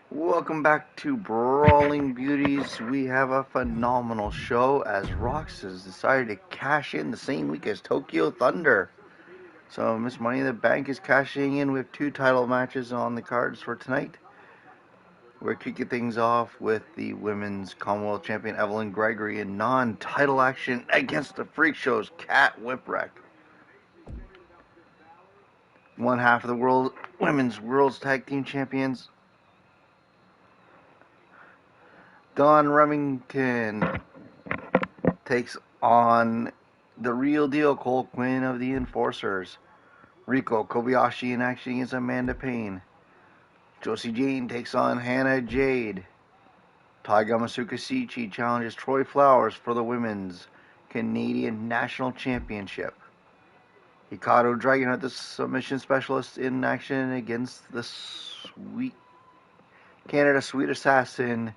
Welcome back to Brawling Beauties. We have a phenomenal show as Rox has decided to cash in the same week as Tokyo Thunder. So Miss Money in the Bank is cashing in with 2 title matches on the cards for tonight. We're kicking things off with the Women's Commonwealth Champion Evelyn Gregory in non-title action against the Freakshow's Kat Whipwreck. One half of the Women's World's Tag Team Champions, Remington, takes on the real deal Cole Quinn of the Enforcers. Reiko Kobayashi in action against Amanda Payne. Josie Jane takes on Hana Jade. Taiga Masuka Shichi challenges Troy Flowers for the Women's Canadian National Championship. Hikaru Dragonheart, the submission specialist, in action against the Canada Sweet Assassin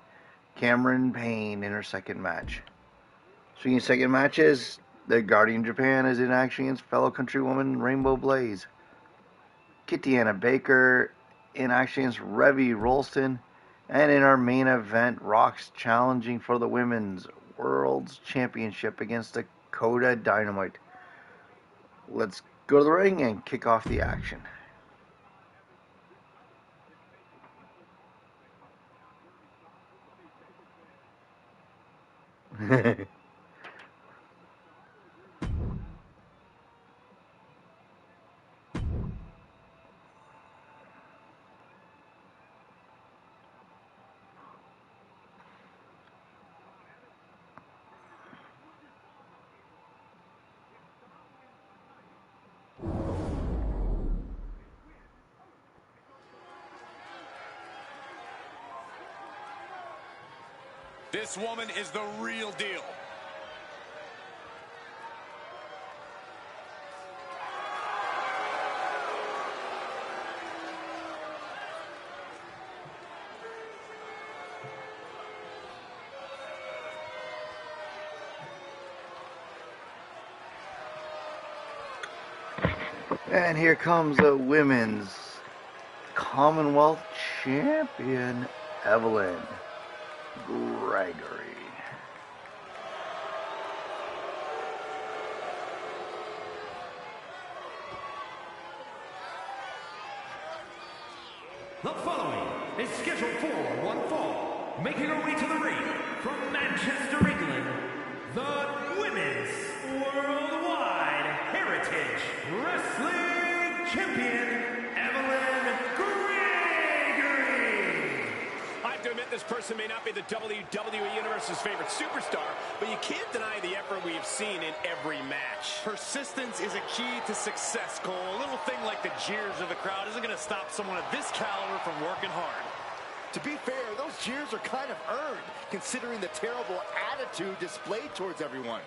Cameron Payne in her second match. Speaking of second matches, the Guardian Japan is in action against fellow countrywoman Rainbow Blaze. Kitiana Baker in action against Revy Rolston. And in our main event, Rox challenging for the Women's World's Championship against Dakota Dynamite. Let's go to the ring and kick off the action. This woman is the real deal. And here comes the Women's Commonwealth Champion, Evelyn Gregory. The following is scheduled for one fall, making her way to the ring from Manchester, England, the Women's Worldwide Heritage Wrestling Champion, Evelyn Gregory. I have to admit, this person may not be the WWE Universe's favorite superstar, but you can't deny the effort we have seen in every match. Persistence is a key to success, Cole. A little thing like the jeers of the crowd isn't going to stop someone of this caliber from working hard. To be fair, those jeers are kind of earned, considering the terrible attitude displayed towards everyone.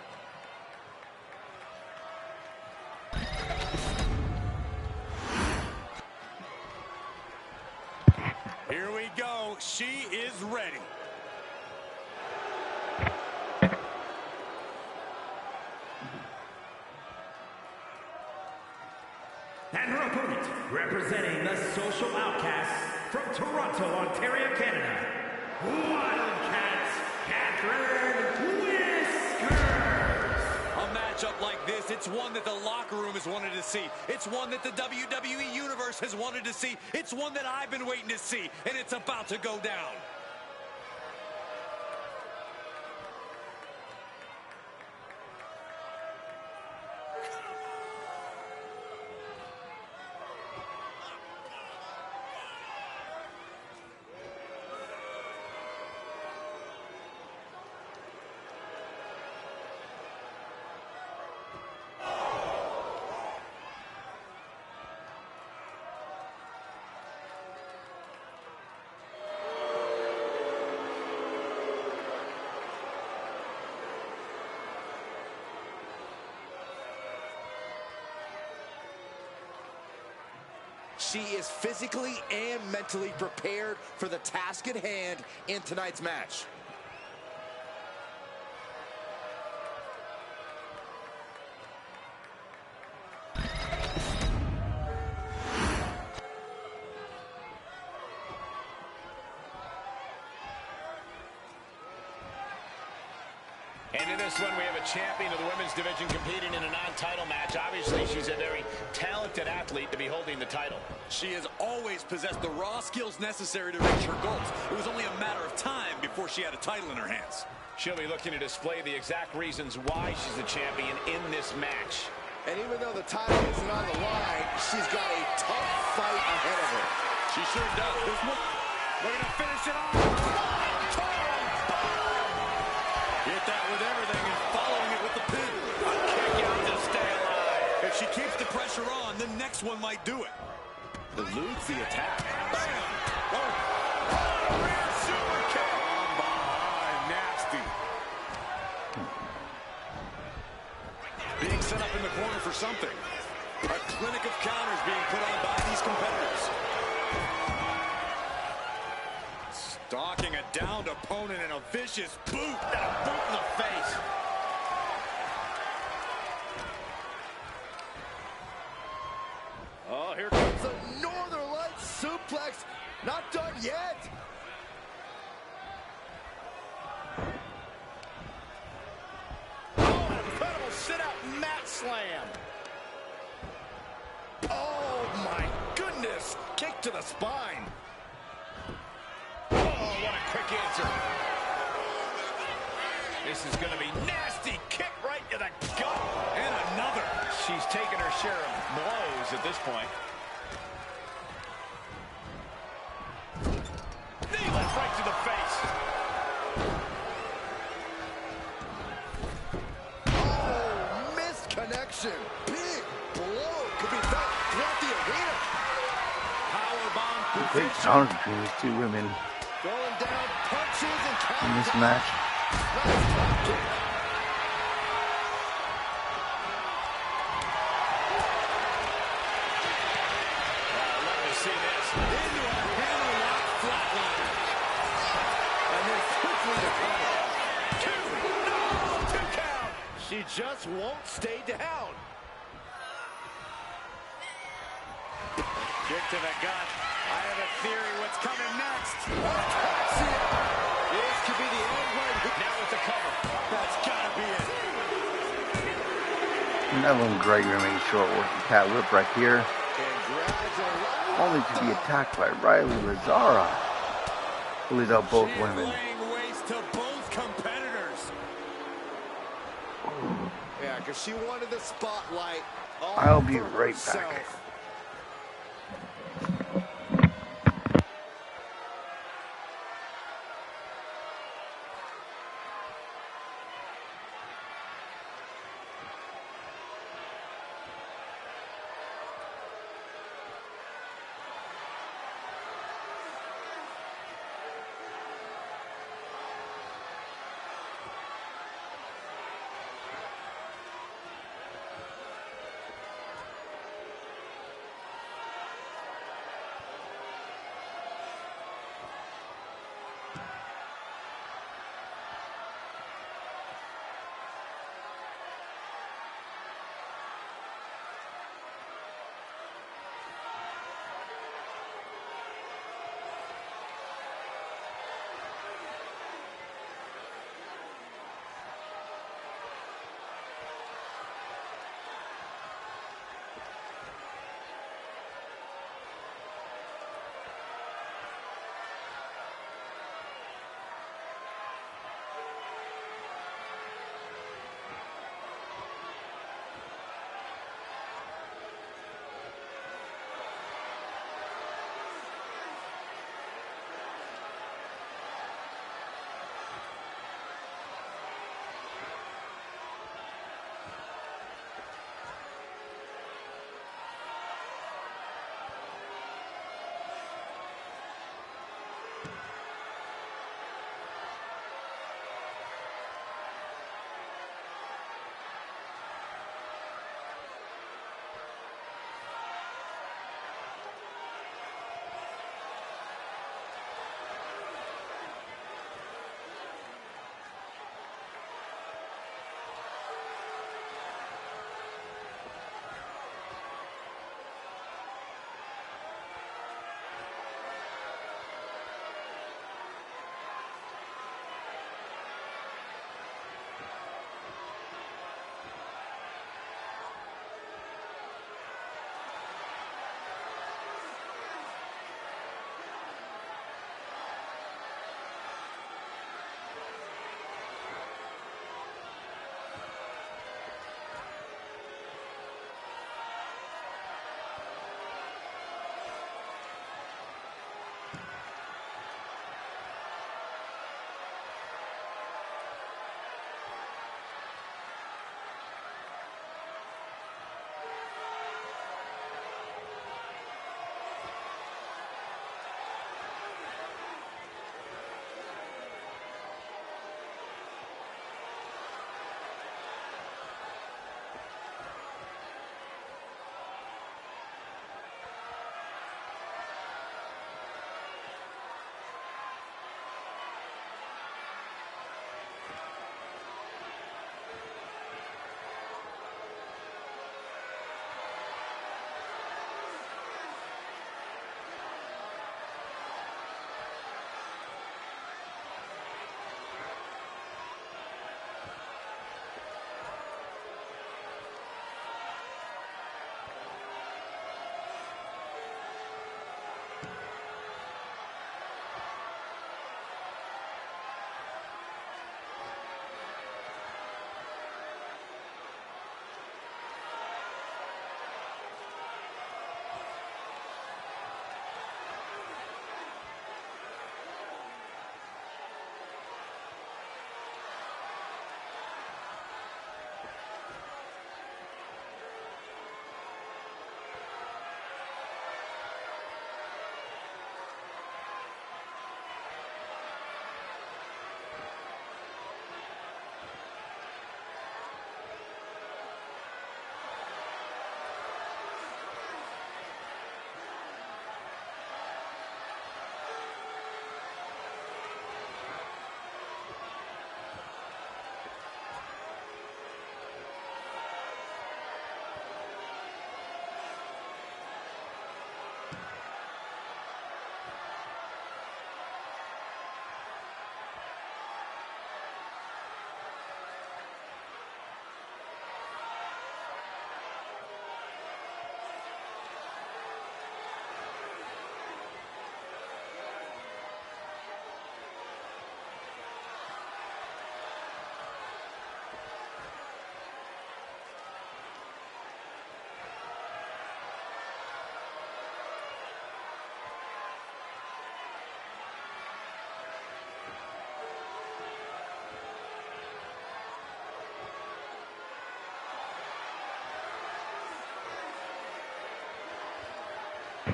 Here we go. She is ready. And her opponent, representing the social outcasts from Toronto, Ontario, Canada, Wildcats, Catherine Whiskers. A matchup like this, it's one that the locker room has wanted to see. It's one that the WWE Universe has wanted to see. It's one that I've been waiting to see, and it's about to go down. She is physically and mentally prepared for the task at hand in tonight's match. And in this one, we have a champion of the women's division competing in a non-title match. Obviously, she's a very talented athlete to be holding the title. She has always possessed the raw skills necessary to reach her goals. It was only a matter of time before she had a title in her hands. She'll be looking to display the exact reasons why she's the champion in this match. And even though the title isn't on the line, she's got a tough fight ahead of her. She sure does. This one, looking to finish it off. Hit that with everything and following it with the pin. A kick out to stay alive. If she keeps the pressure on, the next one might do it. Eludes the attack. Bam! Oh, rear super kick. From behind, nasty. Being set up in the corner for something. A clinic of counters being put on by these competitors. Stalking a downed opponent and a vicious boot. And a boot in the face. Oh, here comes the Northern Lights suplex. Not done yet. Oh, incredible sit-out mat slam. Oh, my goodness. Kick to the spine. Oh, what a quick answer. This is going to be nasty. Kick right to the gut. And another. She's taken her share of blows at this point. Knee left right to the face. Oh, missed connection. Big blow could be felt throughout the arena. Powerbomb. Great challenge between these two women Going down, punches and counters. in this match. Nice drop kick. Let me see this. Into a hammerlock flatliner. And then quickly to cover. Two count. She just won't stay down. Kick to the gut. I have a theory what's coming next. This could be the end right here. Now with the cover. That's gotta be it. Evelyn Gregory making short work of Kat Whipwreck here, Congratulations. only to be attacked by Riley Lazara, who leads out both She is women. laying waste to both competitors. Yeah, because she wanted the spotlight. All I'll be for right herself. back.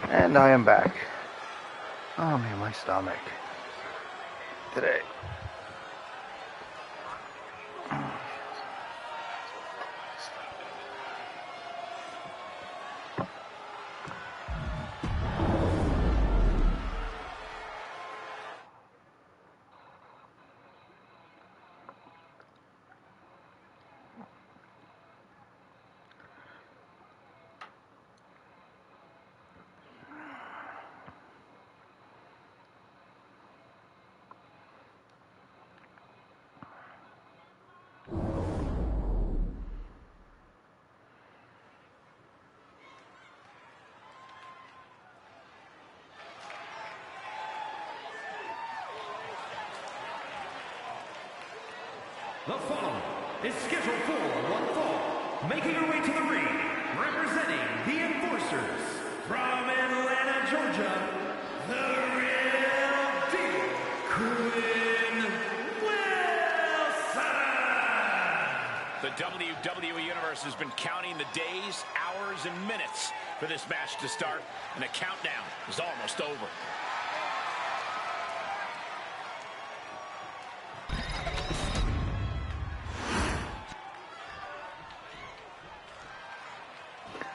And I am back. Oh man, my stomach. Today. The following is scheduled for one fall, making her way to the ring, representing the Enforcers from Atlanta, Georgia, the real deal, Quinn Wilson. The WWE Universe has been counting the days, hours, and minutes for this match to start, and the countdown is almost over.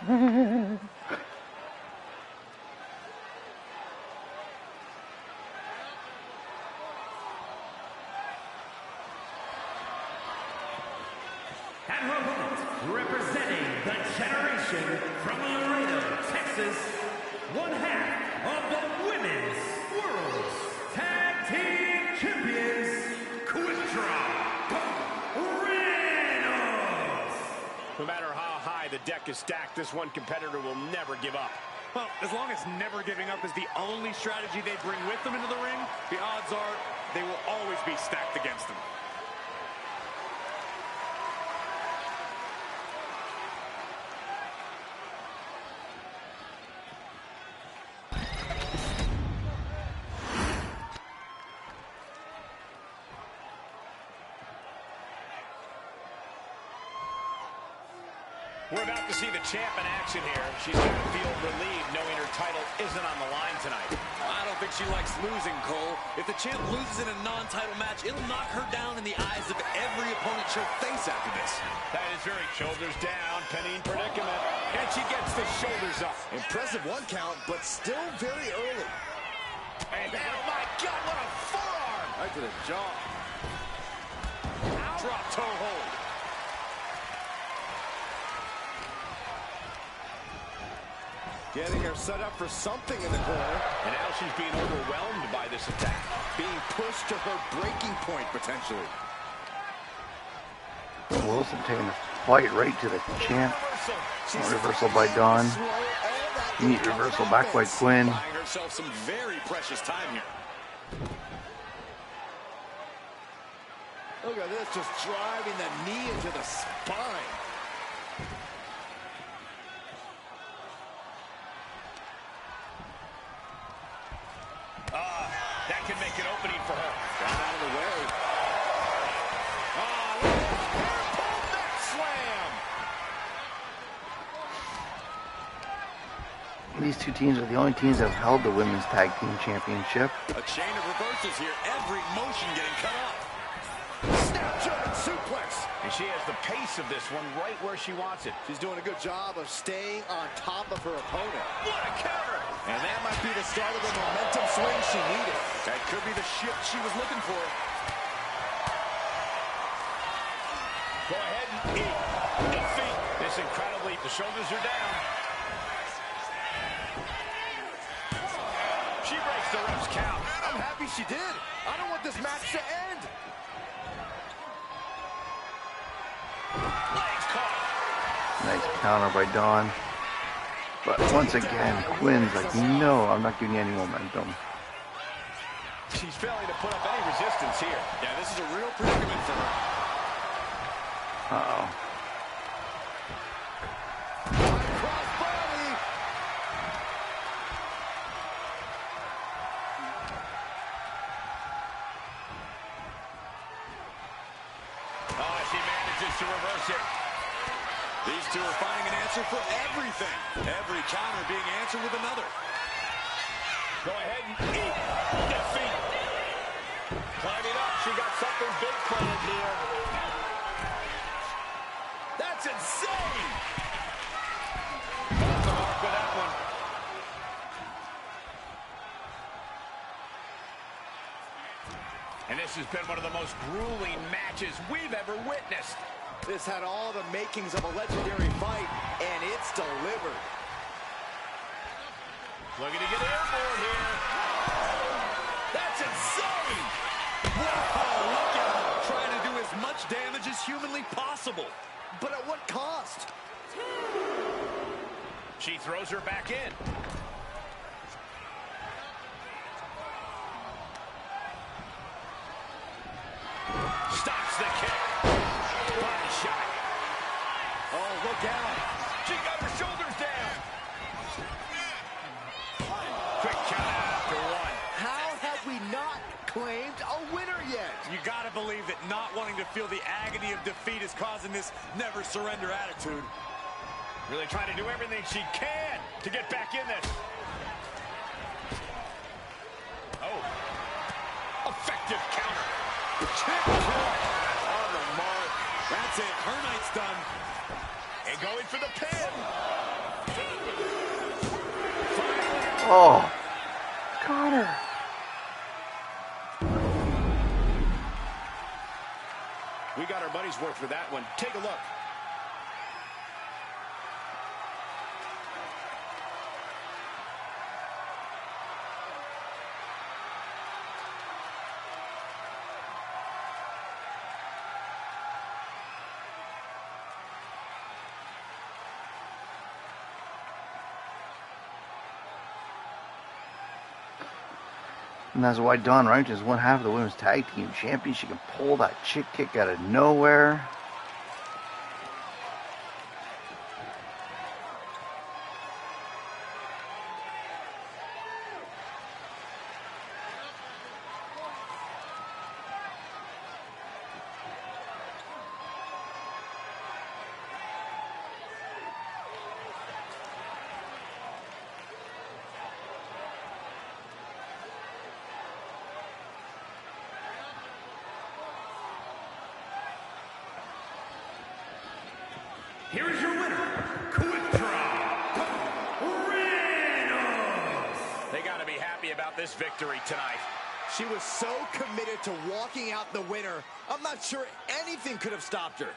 And her opponent, representing the generation from Laredo, Texas, one half of the Women's World's Tag Team Champions, Reynolds. No matter how high the deck is stacked, this one competitor will never give up. Well, as long as never giving up is the only strategy they bring with them into the ring, the odds are they will always be stacked against them. We're about to see the champ in action here. She's got to feel relieved knowing her title isn't on the line tonight. I don't think she likes losing, Cole. If the champ loses in a non-title match, it'll knock her down in the eyes of every opponent she'll face after this. That is very shoulders down, penning predicament. And she gets the shoulders up. Impressive one count, but still very early. And oh my God, what a forearm! Right to the jaw. Drop toe hold. Getting her set up for something in the corner. And now she's being overwhelmed by this attack. Being pushed to her breaking point, potentially. Wilson taking the fight right to the champ. Reversal by Dawn. Neat reversal back by Quinn. Buying herself some very precious time here. Look at this, just driving the knee into the spine. That can make an opening for her. Got out of the way. Oh, look at this hair pull neck slam. These two teams are the only teams that have held the Women's Tag Team Championship. A chain of reversals here. Every motion getting cut off. Snap German suplex. And she has the pace of this one right where she wants it. She's doing a good job of staying on top of her opponent. What a counter! And that might be the start of the momentum swing she needed. That could be the shift she was looking for. Go ahead and eat defeat. This incredibly, the shoulders are down. She breaks the ref's count. I'm happy she did. I don't want this match to end. Legs caught. Nice counter by Dawn. But once again, Quinn's like, no, I'm not giving you any momentum. She's failing to put up any resistance here. Yeah, this is a real predicament for her. Uh-oh. Crossbody. Oh, she manages to reverse it. These two are finding an answer for everything. Every counter being answered with another. Go ahead and eat defeat. Climbing up, she got something big planned here. That's insane. Off the mark with that one. And this has been one of the most grueling matches we've ever witnessed. This had all the makings of a legendary fight, and it's delivered. Looking to get airborne here. That's insane! Whoa, look at him, trying to do as much damage as humanly possible. But at what cost? She throws her back in. Stops the kick. Body shot. Oh, look out. She got her shoulders down. Quick count out after one. How have we not claimed a winner yet? You gotta believe that not wanting to feel the agony of defeat is causing this never surrender attitude. Really trying to do everything she can to get back in this. Oh. Effective counter. Kick on the mark. That's it. Her night's done. And going for the pin. Oh, got her. We got our money's worth for that one. Take a look. And that's why Dawn Wright is one half of the women's tag team champion. She can pull that chick kick out of nowhere. Here is your winner, Quick Draw, Reynolds. They got to be happy about this victory tonight. She was so committed to walking out the winner, I'm not sure anything could have stopped her.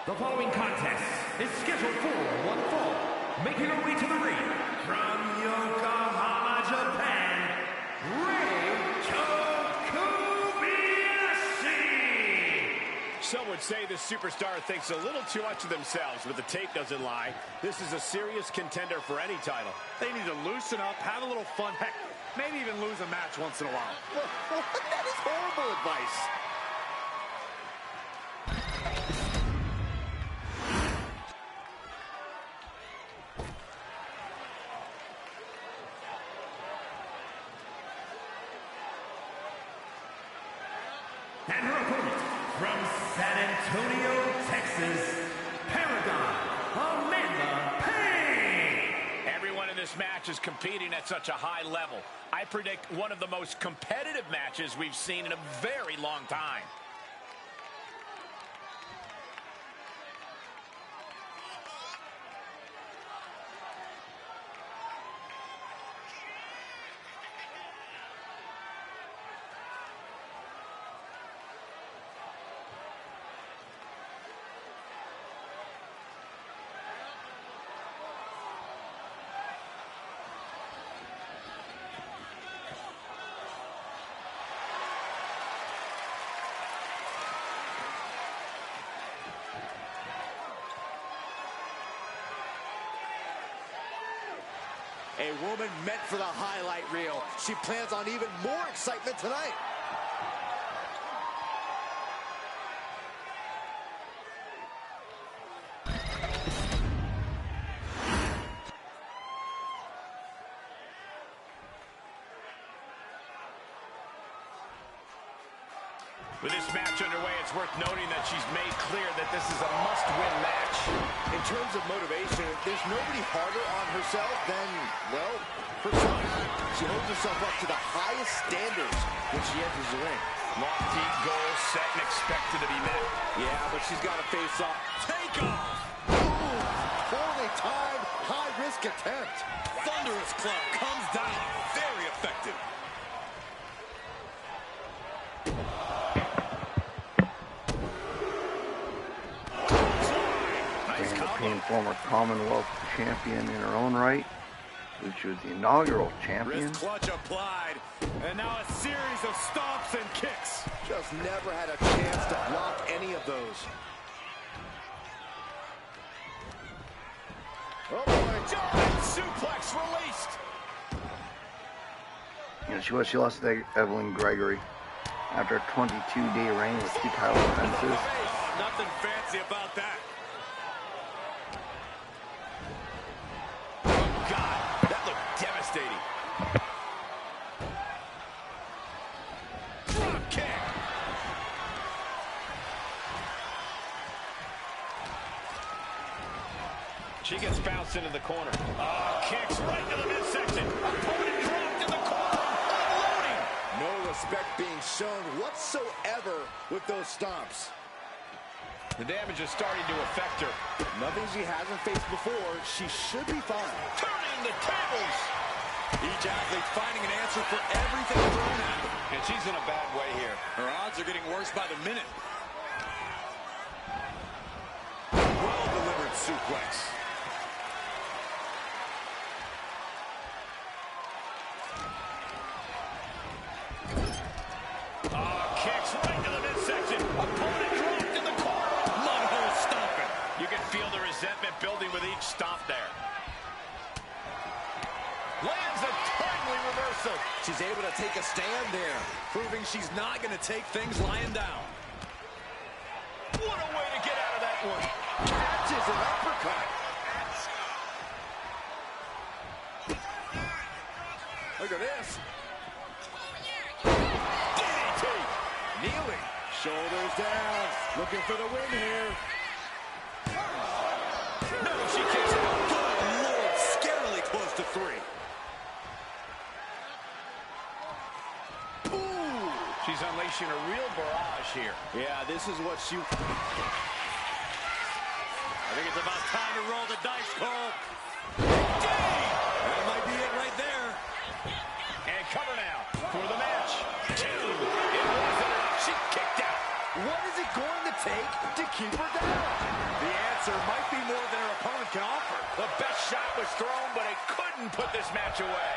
The following contest is scheduled for one fall. Making her way to the ring from Yokohama, Japan, Reiko Kobayashi. Some would say the superstar thinks a little too much of themselves, but the tape doesn't lie. This is a serious contender for any title. They need to loosen up, have a little fun, heck, maybe even lose a match once in a while. That is horrible advice. And her opponent from San Antonio, Texas, Paragon, Amanda Payne. Everyone in this match is competing at such a high level. I predict one of the most competitive matches we've seen in a very long time. A woman meant for the highlight reel. She plans on even more excitement tonight. With this match underway, it's worth noting that she's made clear that this is a must-win match. In terms of motivation, there's nobody harder on herself than, well, herself. She holds herself up to the highest standards when she enters the ring. Lofty goals set and expected to be met. Yeah, but she's got to face off. Take off! Ooh, poorly timed, high-risk attempt. Thunderous club comes down. Very effective. Amanda Payne, former Commonwealth champion in her own right. She was the inaugural champion. Wrist clutch applied, and now a series of stomps and kicks. Just never had a chance to block any of those. Oh boy, Giant suplex released. You know, she lost to Evelyn Gregory after a 22-day reign with 2 title defenses. Nothing fancy about that. Devastating. Drop kick. She gets bounced into the corner. Kicks right to the midsection. Opponent dropped in the corner. Unloading. No respect being shown whatsoever with those stomps. The damage is starting to affect her. Nothing she hasn't faced before. She should be fine. Turning the tables. Each athlete finding an answer for everything thrown at her. And she's in a bad way here. Her odds are getting worse by the minute. Well-delivered suplex. Kicks right to the midsection. Opponent dropped in the corner. Mudhole stomping. You can feel the resentment building with each stomp there. Lands a timely reversal. She's able to take a stand there, Proving she's not going to take things lying down. What a way to get out of that one. catches an uppercut. Look at this. DDT. Kneeling. Shoulders down. Looking for the win here. No, she kicks out. Good Lord. Scarily close to 3. Ooh. She's unleashing a real barrage here. Yeah, this is what she... I think it's about time to roll the dice, Cole. That might be it right there. And cover now for the match. 2. It was enough. She kicked out. What is it going to take to keep her down? The answer might be more than her opponent can offer. The best shot was thrown, but it couldn't put this match away.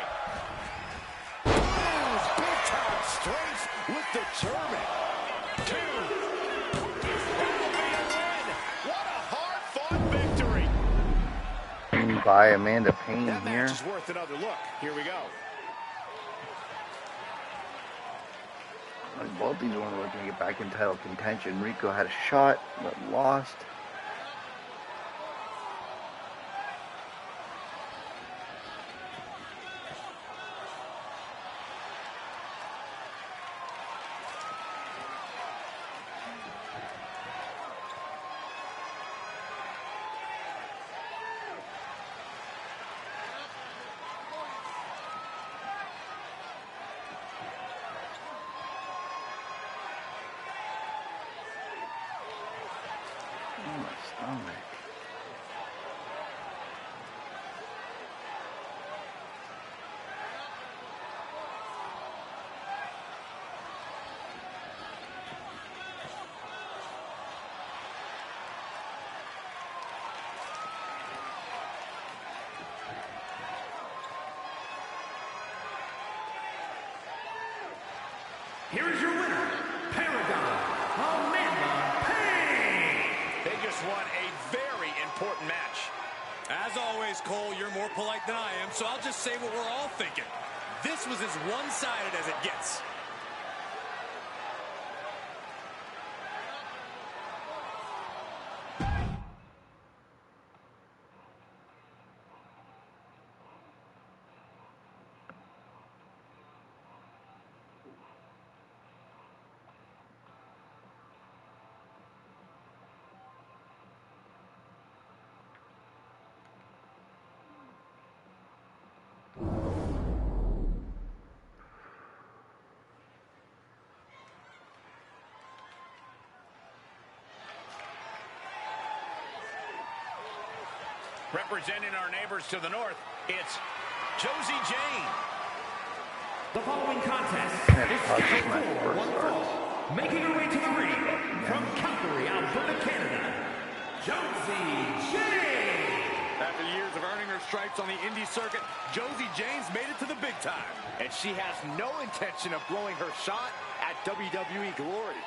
Big time strength with the German. 2. That'll be a win. What a hard-fought victory. By Amanda Payne That here. match is worth another look. Here we go. Like both these ones were looking to get back in title contention. Reiko had a shot, but lost. Oh, my stomach. Here is your winner, Paragon, Amanda Payne. They just won a very important match. As always, Cole, you're more polite than I am, so I'll just say what we're all thinking. This was as one-sided as it gets. Representing our neighbors to the north, it's Josie Jane. The following contest is scheduled for one fall. Making her way to the ring from Calgary, Alberta, Canada, Josie Jane. After years of earning her stripes on the indie circuit, Josie Jane's made it to the big time. And she has no intention of blowing her shot at WWE Glory.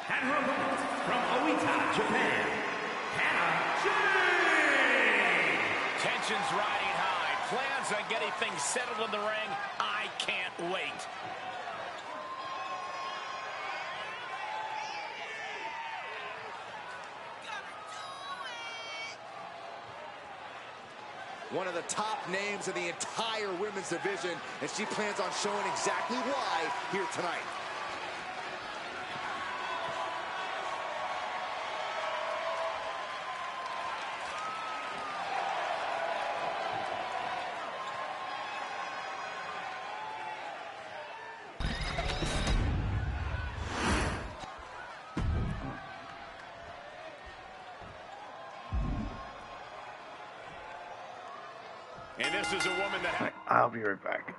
And her opponent from Oita, Japan, Hana Jade. Tensions riding high. Plans on getting things settled in the ring. I can't wait. One of the top names in the entire women's division, and she plans on showing exactly why here tonight. And this is a woman that... I'll be right back.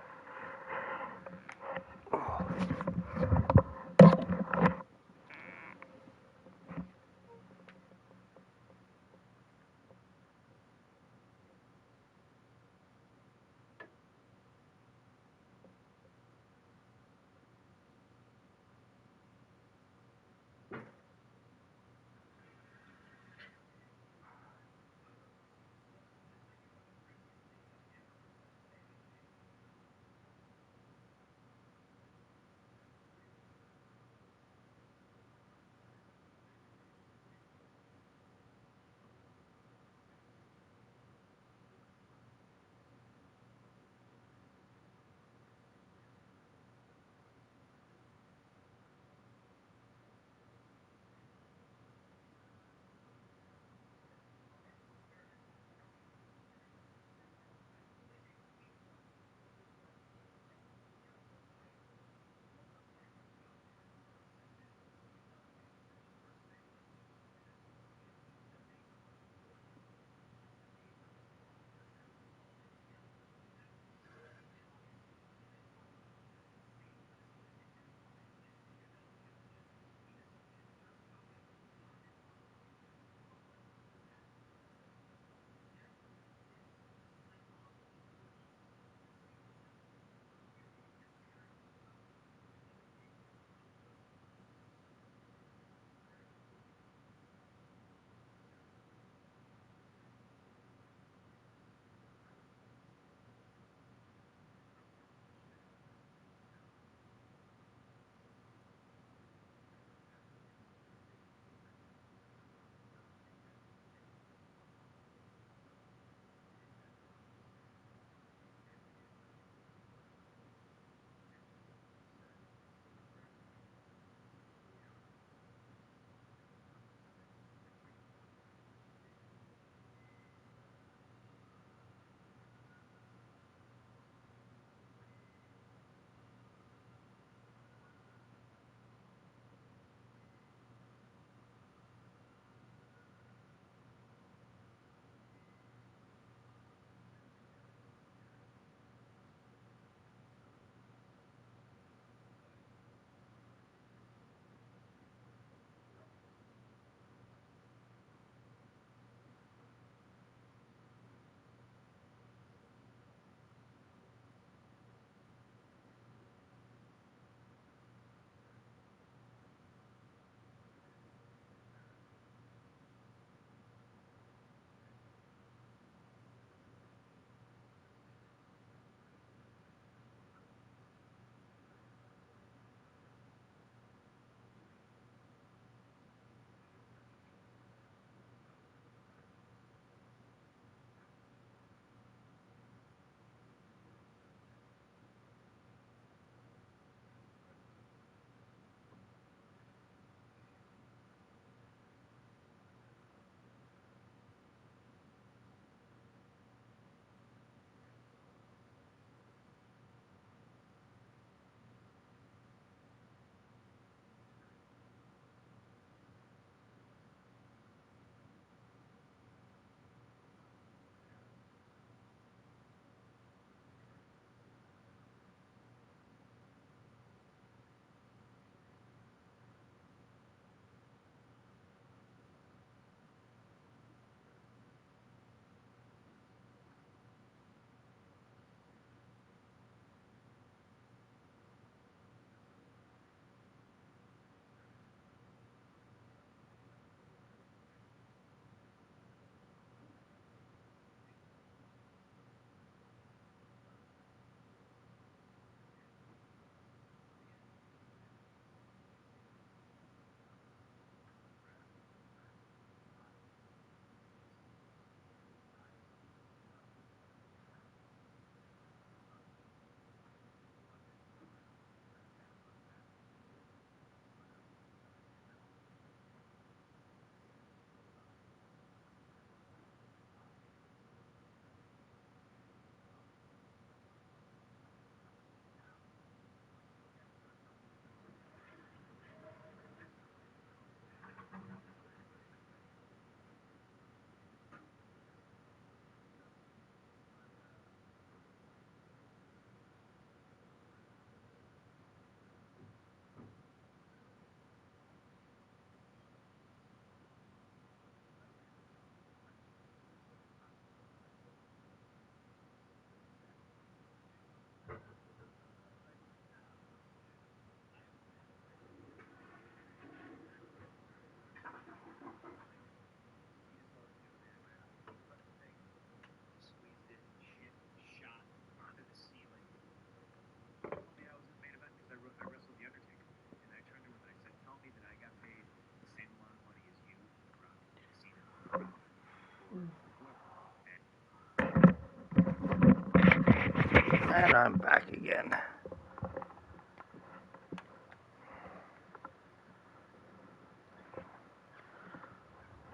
And I'm back again.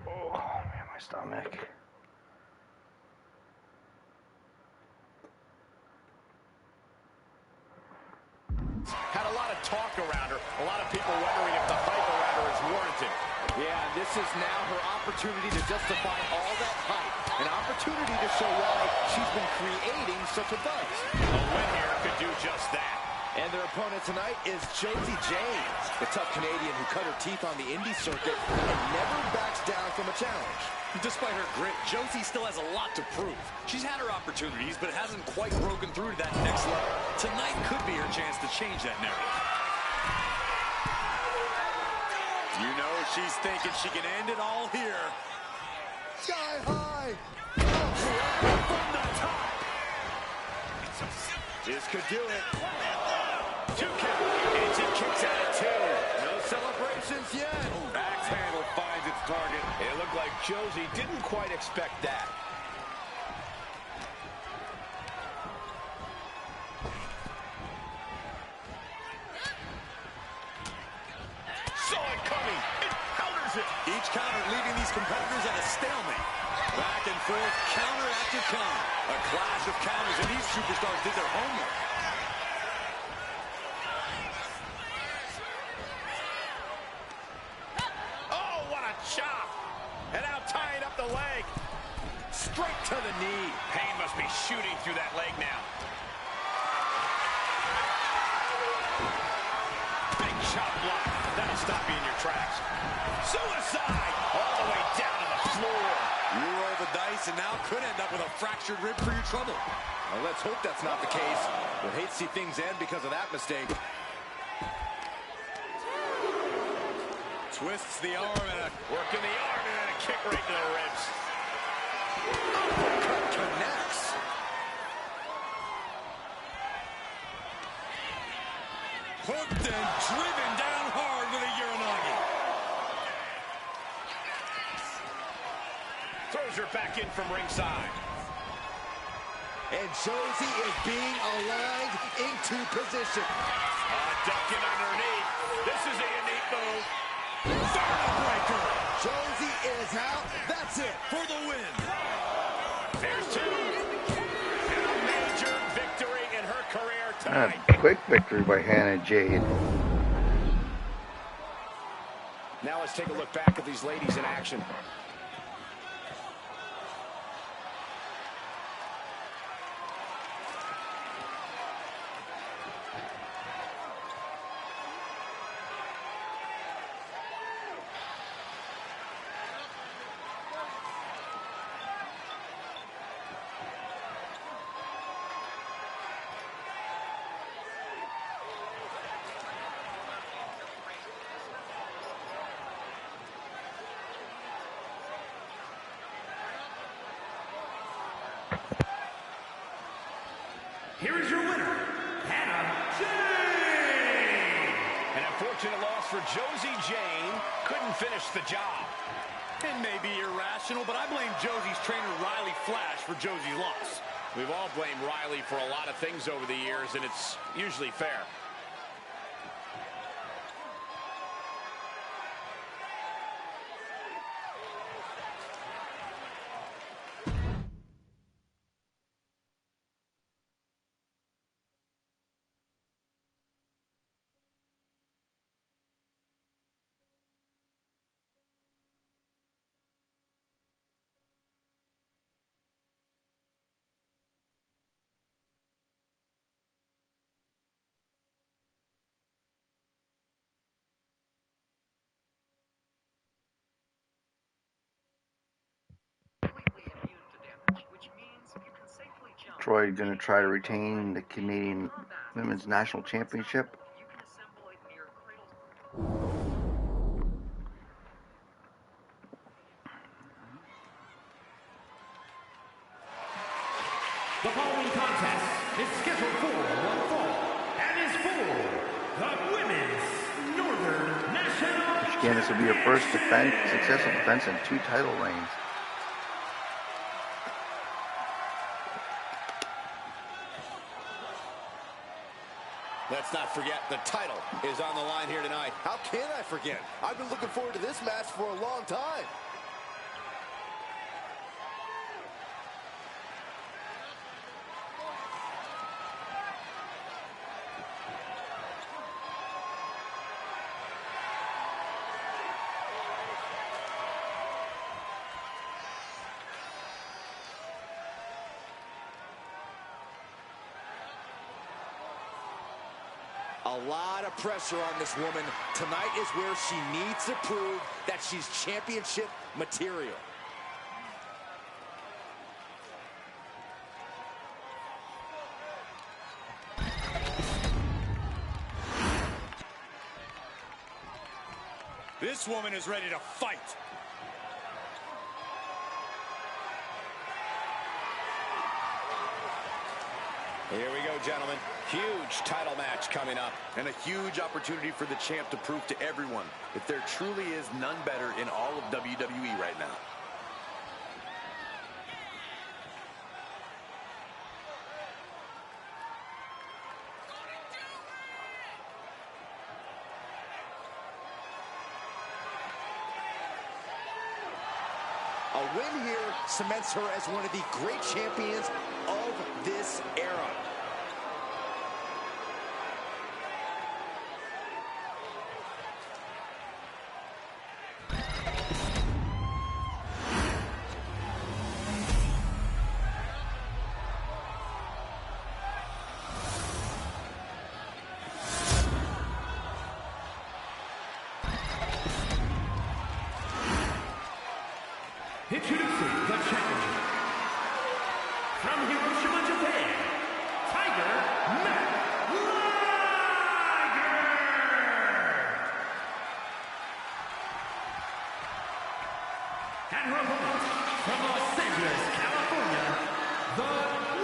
Oh, man, my stomach. Had a lot of talk around her. A lot of people wondering if the hype around her is warranted. Yeah, this is now her opportunity to justify all that hype. An opportunity to show why she's been creating such a buzz. A win here could do just that. And their opponent tonight is Josie Jade, the tough Canadian who cut her teeth on the indie circuit and never backs down from a challenge. Despite her grit, Josie still has a lot to prove. She's had her opportunities, but hasn't quite broken through to that next level. Tonight could be her chance to change that narrative. You know she's thinking she can end it all here. Sky high! From the top! This could do it. 2 count. And she kicks out at 2. No celebrations yet. Axe handle finds its target. It looked like Josie didn't quite expect that. Saw it coming. It counters it. Each counter leaving these competitors at a stalemate. Back and forth, counter after counter. A clash of counters, and these superstars did their homework. Oh, what a chop. And now tying up the leg. Straight to the knee. Payne must be shooting through that leg now. Big chop block. That'll stop you in your tracks. Suicide. All the way down to the floor. You roll the dice, and now could end up with a fractured rib for your trouble. Well, let's hope that's not the case. We'll hate to see things end because of that mistake. Twists the arm and Working the arm and then a kick right to the ribs. Uppercut connects. hooked and driven down hard with a Uranagi. Throws her back in from ringside. And Josie is being aligned into position. Ducking underneath. This is a unique move. Breaker. Josie is out. That's it. For the win. There's two. And a major victory in her career tonight. A quick victory by Hana and Jade. Now let's take a look back at these ladies in action. Here is your winner, Hana Jade! An unfortunate loss for Josie Jane. Couldn't finish the job. It may be irrational, but I blame Josie's trainer, Riley Flash, for Josie's loss. We've all blamed Riley for a lot of things over the years, and it's usually fair. Troy going to try to retain the Canadian Women's National Championship. The following contest is scheduled for one fall and is for the Women's Northern National. Again, this will be her first successful defense in 2 title reigns. Let's not forget, the title is on the line here tonight. How can I forget? I've been looking forward to this match for a long time. A lot of pressure on this woman. Tonight is where she needs to prove that she's championship material. This woman is ready to fight. Here we go, gentlemen. Huge title match coming up. And a huge opportunity for the champ to prove to everyone that there truly is none better in all of WWE right now. A win here cements her as one of the great champions of this era. Introducing the challenger from Hiroshima, Japan, Taiga Masuka. And her opponent from Los Angeles, California, the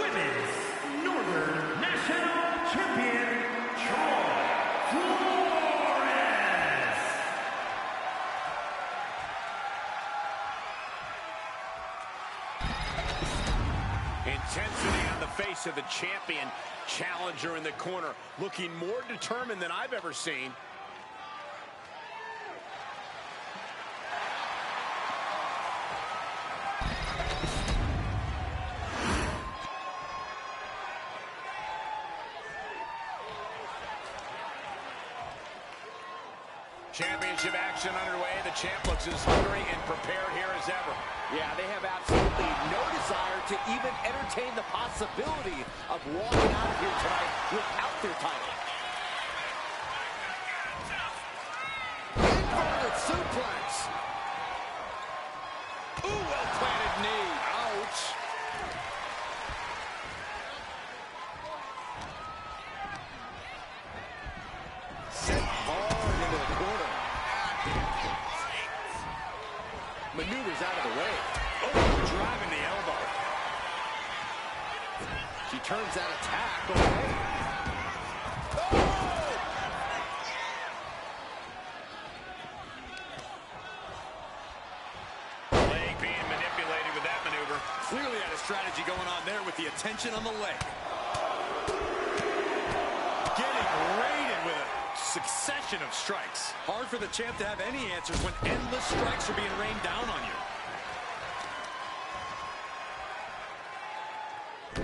Women's Northern National Champion, Flores. Intensity on the face of the champion. Challenger in the corner, looking more determined than I've ever seen. Championship action underway. The champ looks as hungry and prepared here as ever. Yeah, they have absolutely no desire to even entertain the possibility of walking out of here tonight without their title. Inverted suplex. Ooh, well-planted knee. Ouch. Sent hard into the corner. Maneuvers out of the way. Oh, driving the elbow. She turns that attack away. Oh! Leg being manipulated with that maneuver. Clearly had a strategy going on there with the attention on the leg. Getting raided with a succession of strikes. Hard for the champ to have any answers when endless strikes are being rained down on you.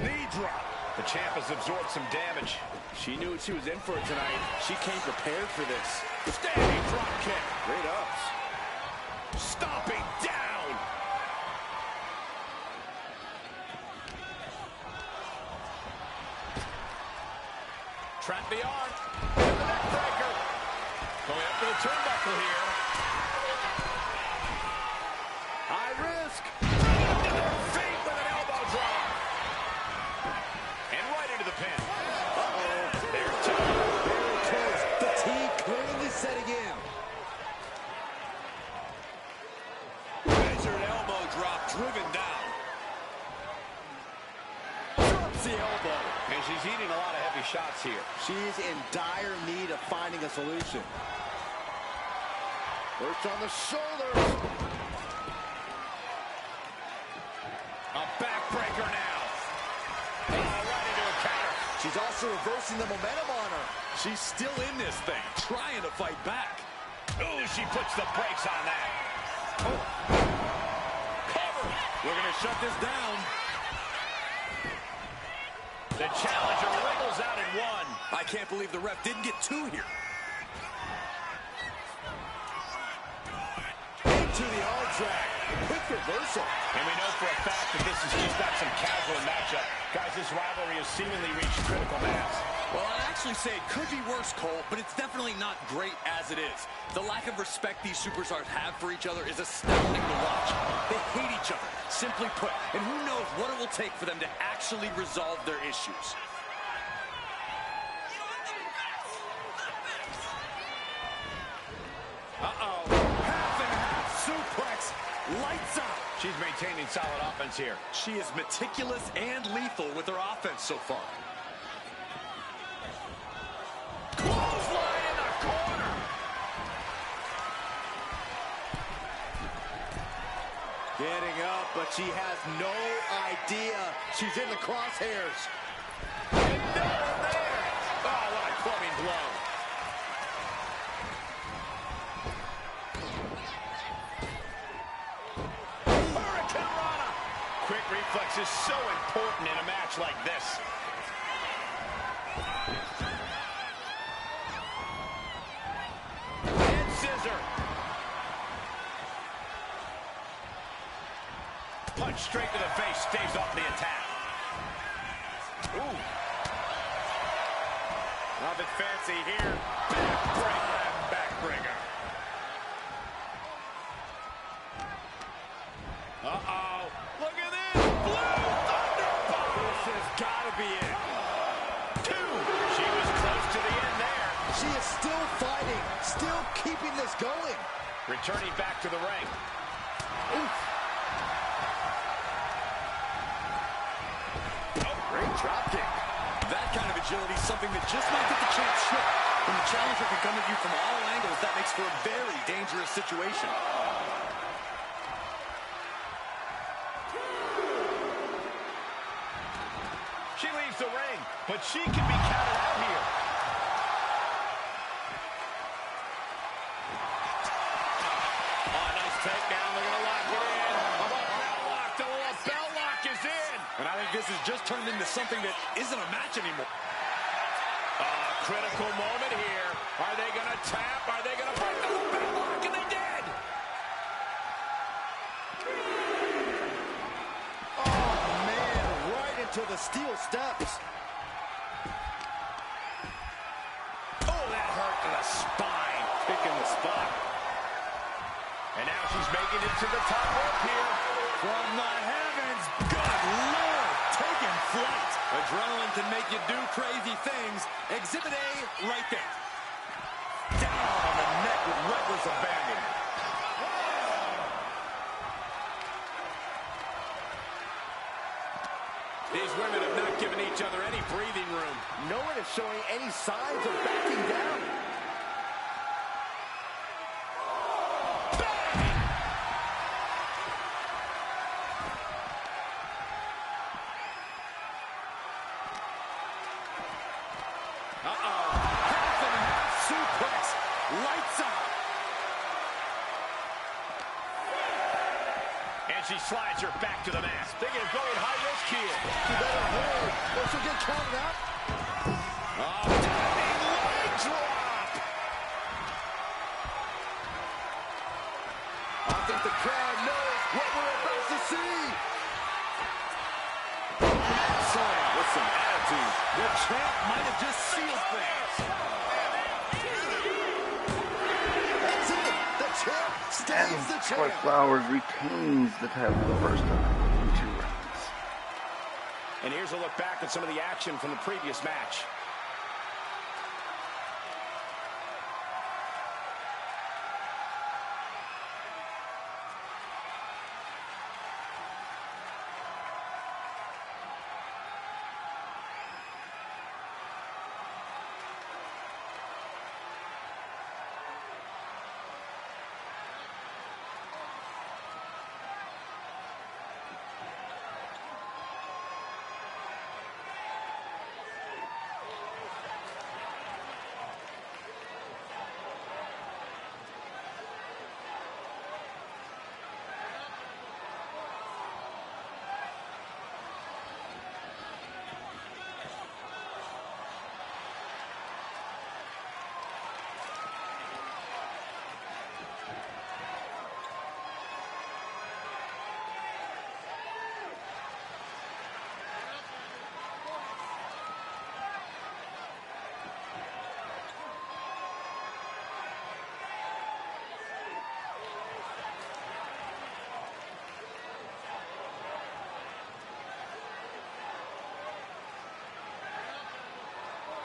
Knee drop. The champ has absorbed some damage. She knew what she was in for tonight. She came prepared for this. Standing drop kick. Great ups. Stomping down. Trap the arm. And the neck breaker. Going up for the turnbuckle here. High risk. Feet with an elbow drop. And right into the pin. Uh-oh. There's two. There it goes. Fatigue clearly setting in. Measured elbow drop driven down. Drops the elbow. And she's eating a lot of heavy shots here. She's in dire need of finding a solution. Works on the shoulders. A backbreaker now. Right into a counter. She's also reversing the momentum on her. She's still in this thing, trying to fight back. Ooh, she puts the brakes on that. Oh. Cover. We're going to shut this down. The challenger wriggles out in one. I can't believe the ref didn't get two here. Into the arm drag. Quick reversal. And we know for a fact that this is just not some casual matchup. Guys, this rivalry has seemingly reached critical mass. Well, I'd actually say it could be worse, Cole, but it's definitely not great as it is. The lack of respect these superstars have for each other is astounding to watch. They hate each other, simply put, and who knows what it will take for them to actually resolve their issues. Uh-oh. Half and half suplex. Lights out. She's maintaining solid offense here. She is meticulous and lethal with her offense so far. Clothesline in the corner. Getting up, but she has no idea she's in the crosshairs. And no one there. Oh, what a clubbing blow. Hurricane Rana. Quick reflex is so important in a match like this. And scissor. Punch straight to the face, staves off the attack. Ooh. Nothing fancy here. Backbreaker and backbreaker. Uh-oh. Look at this. Blue Thunderbolt. This has got to be it. Two. She was close to the end there. She is still fighting, still keeping this going. Returning back to the ring. Oof. Oh, great drop kick. That kind of agility is something that just might get the champ shook. When the challenger can come at you from all angles, that makes for a very dangerous situation. She leaves the ring, but she can be counted out here. Oh, nice takedown. They're going to lock it in. How about bell lock? The bell lock is in. And I think this has just turned into something that isn't a match anymore. Critical moment here. Are they going to tap? Are they going to break the bell lock? And they did. Oh, man, right into the steel steps. Oh, that hurt to the spine. Picking the spot. And now she's making it to the top rope here. From the heavens, good Lord, taking flight. Adrenaline can make you do crazy things. Exhibit A right there. Down on the neck with reckless abandon. These women have not given each other any breathing room. No one is showing any signs of backing down. She slides her back to the mat. Thinking of going high risk here. You better hold, or she'll get counted out. Oh, diving leg drop. I think the crowd knows what we're about to see. Excellent, with some attitude. The champ might have just sealed things. That's it. The champ stays the champ. Flowers retains the title for the first time in 2 rounds. And here's a look back at some of the action from the previous match.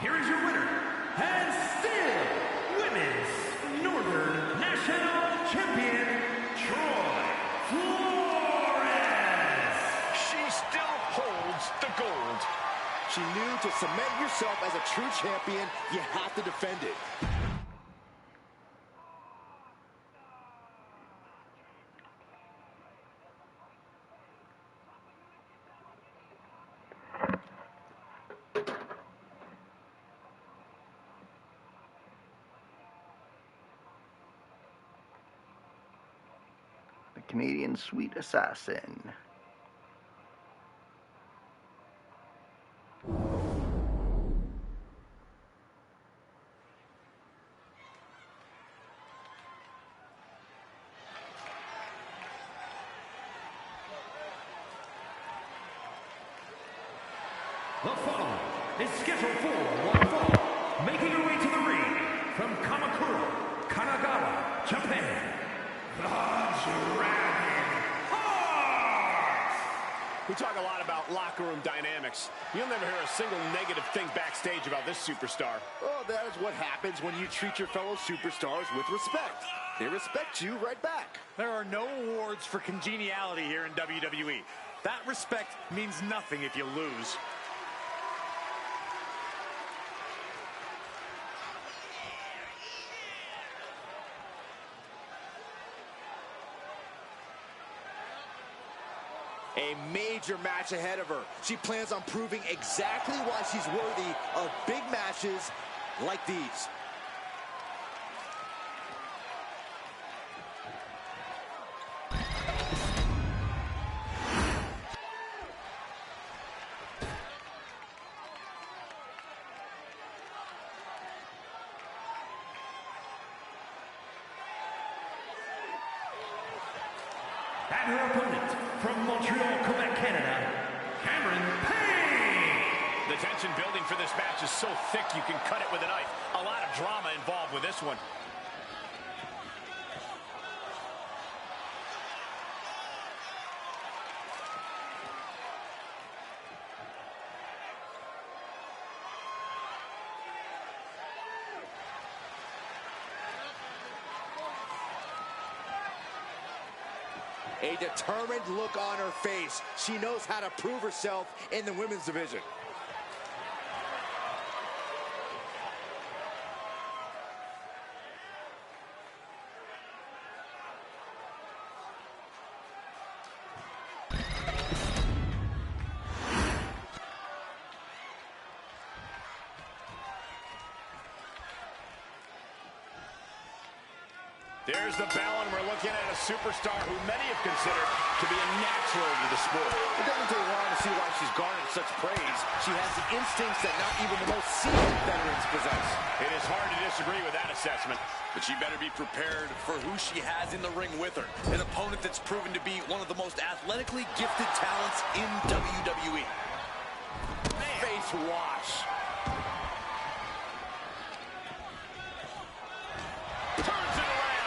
here is your winner, and still Women's Northern National Champion, Troy Flores. She still holds the gold. She knew to cement yourself as a true champion, you have to defend it. The Canadian Sweet Assassin. The following is scheduled for one fall, making her way to the ring from Kamakura, Kanagawa, Japan, the Dragonheart. We talk a lot about locker room dynamics. You'll never hear a single negative thing backstage about this superstar. Oh, that is what happens when you treat your fellow superstars with respect. They respect you right back. There are no awards for congeniality here in WWE. That respect means nothing if you lose. A major match ahead of her. She plans on proving exactly why she's worthy of big matches like these. And her opponent from Montreal, Quebec, Canada, Payne. The tension building for this match is so thick you can cut it with a knife. A lot of drama involved with this one. A determined look on her face. She knows how to prove herself in the women's division. There's the bell, and we're looking at a superstar who many have considered to be a natural to the sport. It doesn't take long to see why she's garnered such praise. She has the instincts that not even the most seasoned veterans possess. It is hard to disagree with that assessment. But she better be prepared for who she has in the ring with her. An opponent that's proven to be one of the most athletically gifted talents in WWE. Face wash. Turns it around.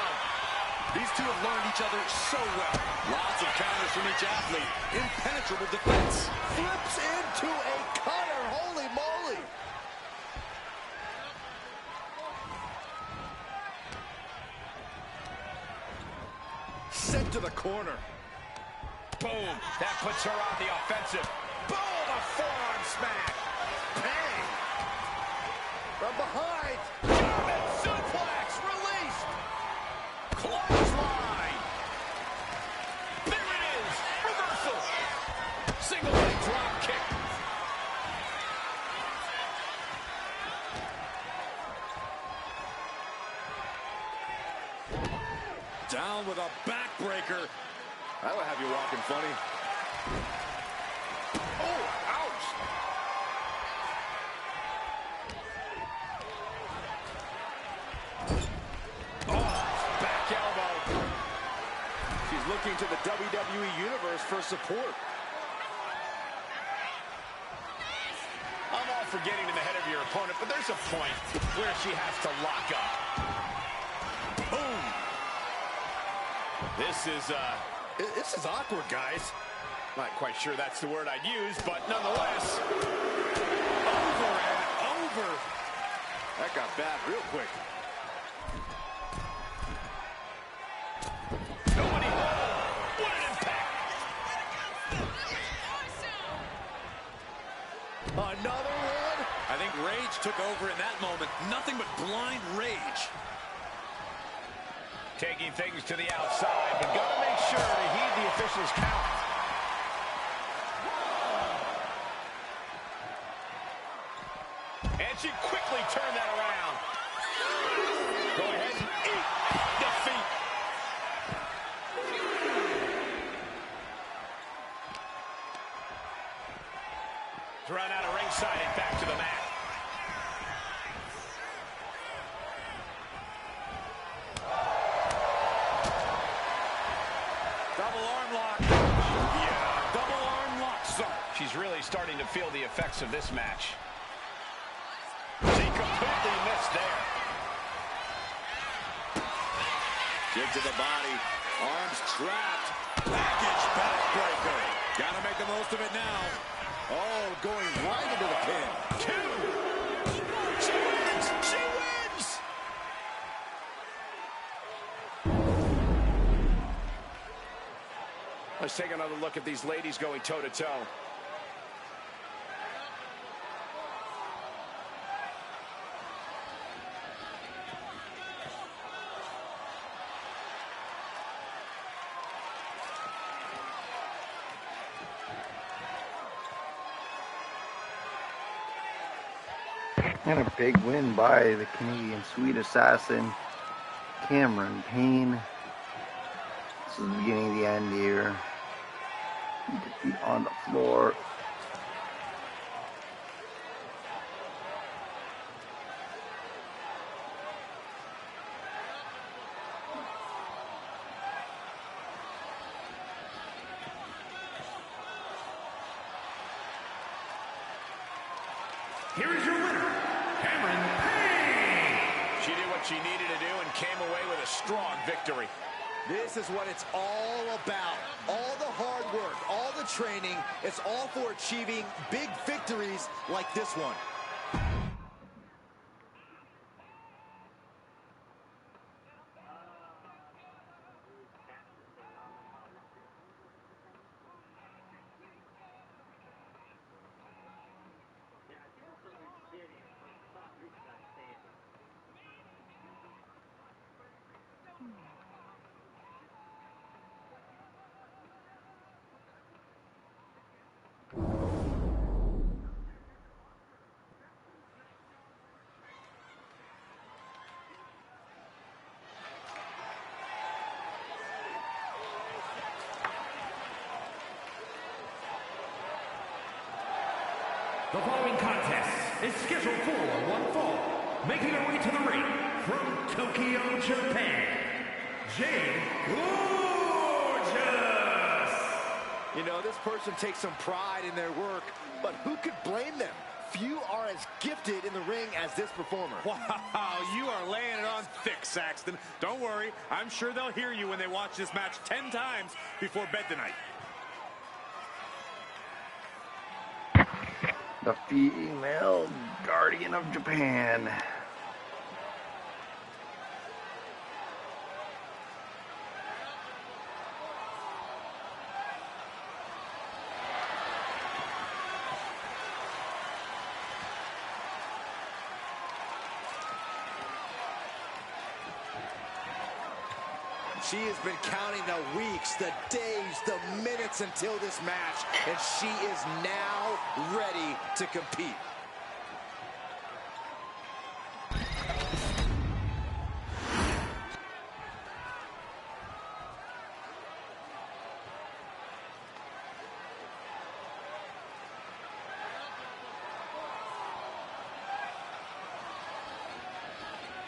These two have learned each other so well. Lots of counters from each athlete. Impenetrable defense. Flips into a cutter. Holy moly. Sent to the corner. Boom. That puts her on the offensive. Boom. A forearm smash. Bang. From behind. German suplex released. Clothesline. There it is. Reversal. Single leg drop kick. Down with a backbreaker. That'll have you walking funny. Oh, ouch. Oh, back elbow. She's looking to the WWE Universe for support. I'm all for getting in the head of your opponent, but there's a point where she has to lock up. Boom. This is awkward, guys. Not quite sure that's the word I'd use, but nonetheless. Over and over. That got bad real quick. Nobody home. What an impact. Another one. I think rage took over in that moment. Nothing but blind rage. Taking things to the outside, but gotta make sure to heed the official's count. And she quickly turned that around. Go ahead and eat defeat. Thrown out of ringside and back to the mat. Double arm lock. Yeah, double arm lock, sir. She's really starting to feel the effects of this match. She completely missed there. Kick to the body. Arms trapped. Package backbreaker. Gotta make the most of it now. Oh, going right into the pin. Two. She wins! She wins! Let's take another look at these ladies going toe-to-toe. And a big win by the Canadian Sweet Assassin, Cameron Payne. This is the beginning of the end here. Defeat on the floor. Here is your winner, Cameron Payne. She did what she needed to do and came away with a strong victory. This is what it's all about. All the hard work, all the training, it's all for achieving big victories like this one. The following contest is scheduled for one fall. Making her way to the ring from Tokyo, Japan, Jade Gorgeous. You know, this person takes some pride in their work, but who could blame them? Few are as gifted in the ring as this performer. Wow, you are laying it on thick, Saxton. Don't worry, I'm sure they'll hear you when they watch this match 10 times before bed tonight. The female guardian of Japan. She has been counting the weeks, the days, the minutes until this match, and she is now ready to compete.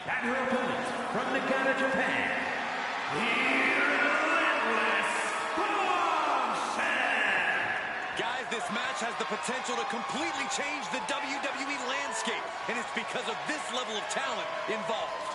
And her opponent from Nagano, Japan, the Relentless Bombshell. Guys, this match has the potential to completely change the WWE landscape, and it's because of this level of talent involved.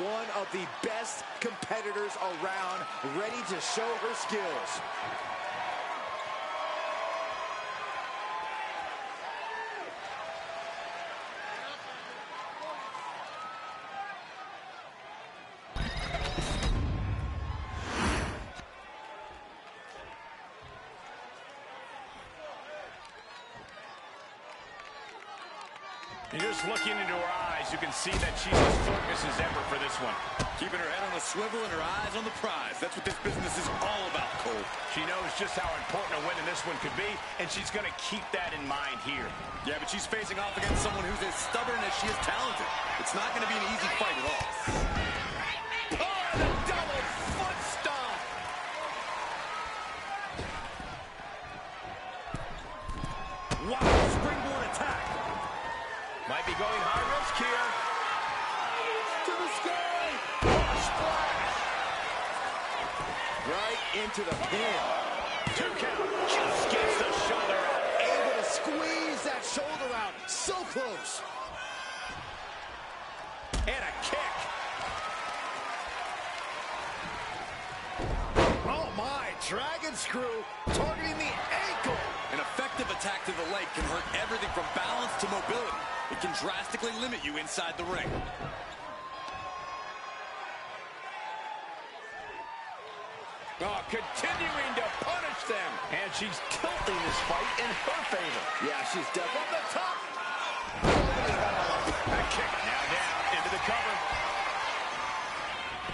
one of the best competitors around, ready to show her skills. Just looking into her eyes, you can see that she's as focused as ever for this one. Keeping her head on the swivel and her eyes on the prize. That's what this business is all about, Cole. She knows just how important a win in this one could be, and she's going to keep that in mind here. Yeah, but she's facing off against someone who's as stubborn as she is talented. It's not going to be an easy fight at all. Oh, the double foot stomp! Wow, springboard attack. Might be going high risk here. To the sky! Oh, splash! Right into the pin. 2 count. Just gets the shoulder out. Able to squeeze that shoulder out. So close. And a kick. Oh my, dragon screw targeting the ankle. An effective attack to the leg can hurt everything from balance to mobility. It can drastically limit you inside the ring. Oh, continuing to punish them. And she's tilting this fight in her favor. Yeah, she's definitely From the top. A kick now down into the cover.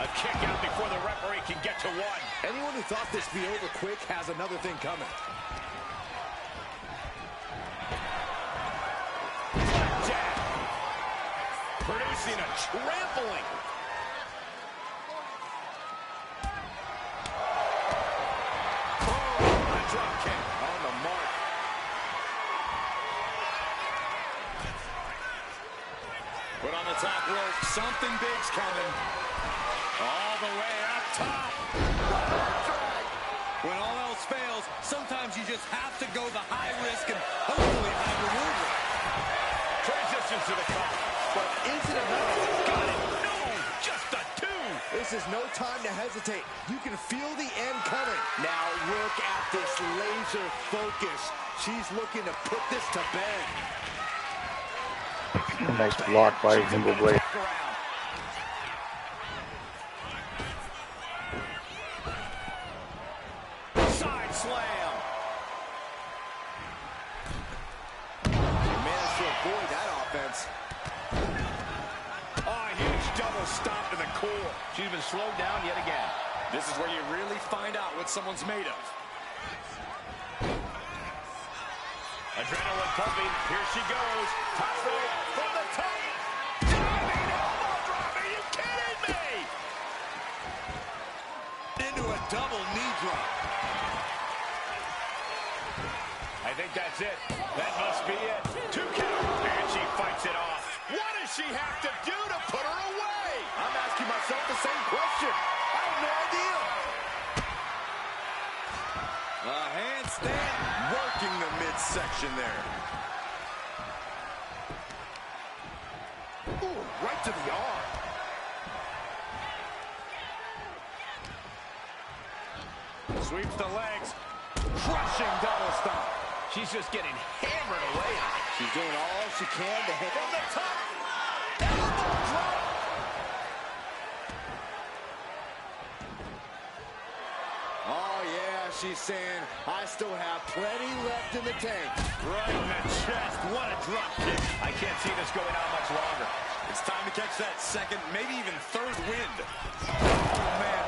A kick out before the referee can get to one. Anyone who thought this be over quick has another thing coming. Producing a trampling. Oh, a drop kick on the mark. But on the top rope, something big's coming. All the way up top. When all else fails, sometimes you just have to go the high risk and hopefully high reward route. Transitions to the cover. But is it enough? Got it. No, just a 2. This is no time to hesitate. You can feel the end coming. Now look at this laser focus. She's looking to put this to bed. Nice block by Nimble Blade. Side slam. She managed to avoid that offense. Oh, a huge double stomp to the core. She's been slowed down yet again. This is where you really find out what someone's made of. Adrenaline pumping. Here she goes. Top rope from the top. Diving elbow drop. Are you kidding me? Into a double knee drop. I think that's it. That must be it. 2 count. And she fights it off. What does she have to do to put her away? I'm asking myself the same question. I have no idea. A handstand working the midsection there. Ooh, right to the arm. Sweeps the legs. Crushing double stomp. She's just getting hammered away on it. She's doing all she can to hit From the top. Elbow drop. Oh, yeah, she's saying, I still have plenty left in the tank. Right in the chest. What a drop kick. I can't see this going on much longer. It's time to catch that second, maybe even third wind. Oh, man.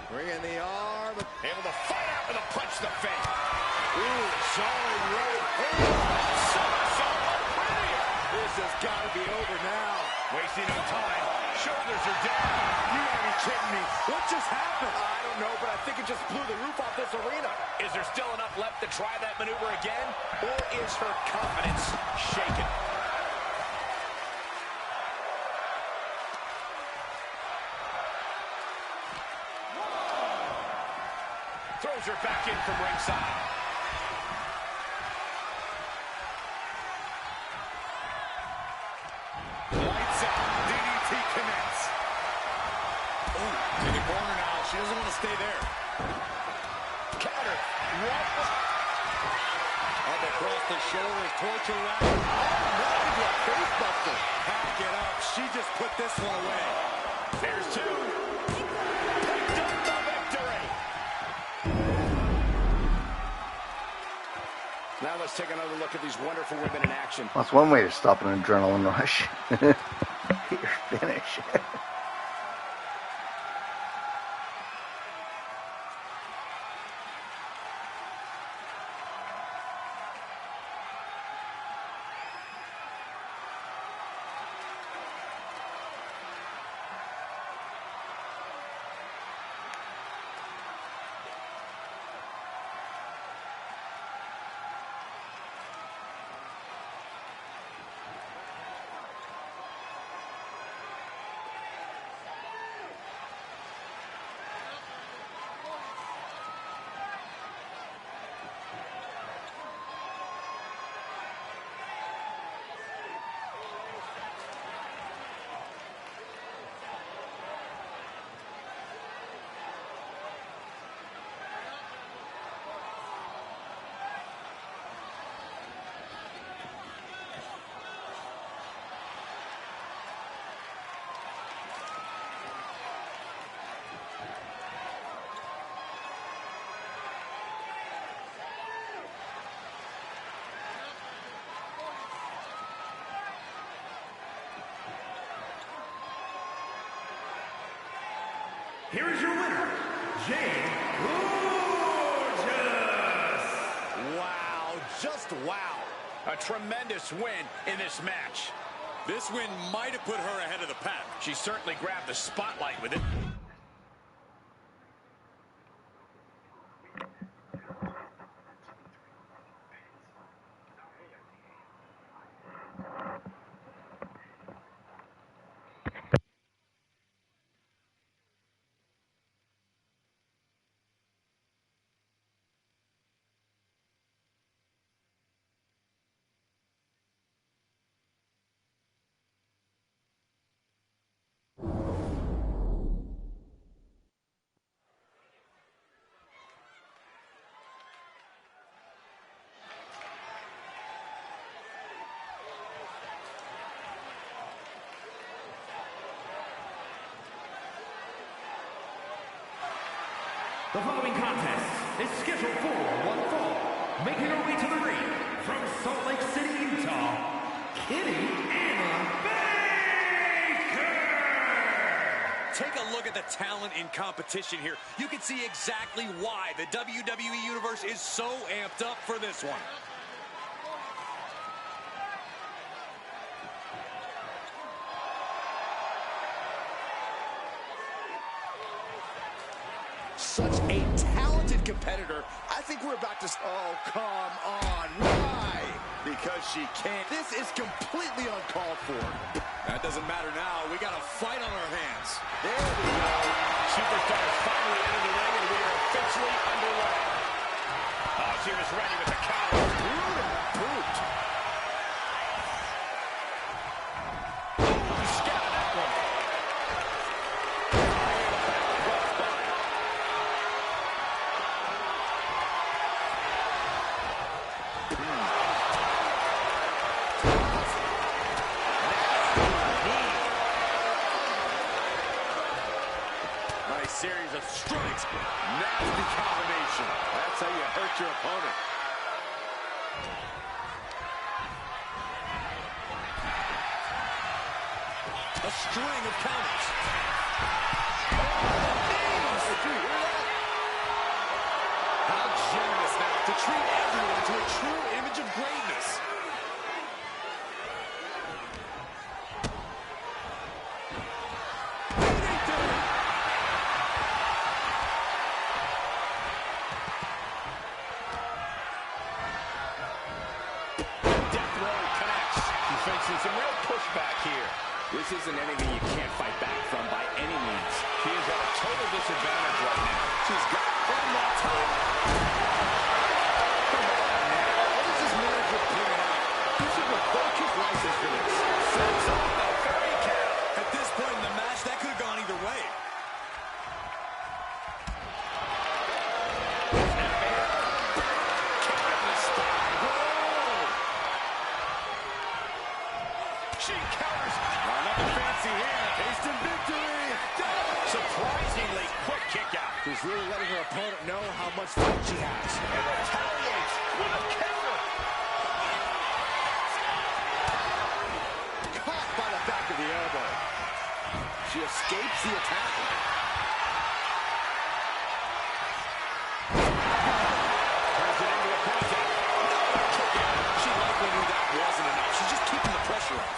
Bringing the arm. Able to fight out with a punch to face. Ooh, solid right hand. Somersault prettier. This has got to be over now. Wasting no time. Shoulders are down. You gotta be kidding me. What just happened? I don't know, but I think it just blew the roof off this arena. Is there still enough left to try that maneuver again? Or is her confidence shaken? her back in from ringside. Lights out. DDT connects. Oh, in the corner now. She doesn't want to stay there. Counter. Up across the shoulders. Torture rack. Oh, no. Face buster. Pack it up. She just put this one away. There's two. Picked up the victory. Now let's take another look at these wonderful women in action. That's one way to stop an adrenaline rush. Your finish. Here is your winner, Jade. Gorgeous! Wow. Just wow. A tremendous win in this match. This win might have put her ahead of the pack. She certainly grabbed the spotlight with it. The following contest is scheduled for one fall. Making her way to the ring from Salt Lake City, Utah, Kitiana Baker! Take a look at the talent in competition here. You can see exactly why the WWE Universe is so amped up for this one. Such a talented competitor. I think we're about to... Oh, come on. Why? Because she can't. This is completely uncalled for. That doesn't matter now. We got a fight on our hands. There we go. Superstars finally entered the ring, and we are officially underway. Oh, she was ready with the counter. Brutal boot. He scattered that one. Nice series of strikes. Nasty combination. That's how you hurt your opponent. A string of counters. How generous now to treat everyone to a true image of greatness. Some real pushback here. This isn't anything you can't fight back from by any means. She is at a total disadvantage right now. She's got plenty From the top. Come on now. What is this manager pulling out? He should revoke his license for this. Sets up the very count. At this point in the match, that could have gone either way. She counters. Nothing fancy here. Instant victory. Surprisingly quick kick out. She's really letting her opponent know how much fight she has. And retaliates with a counter. Caught by the back of the elbow. She escapes the attack. Turns it into a ponytail. Another kick out. She likely knew that wasn't enough. She's just keeping the pressure on.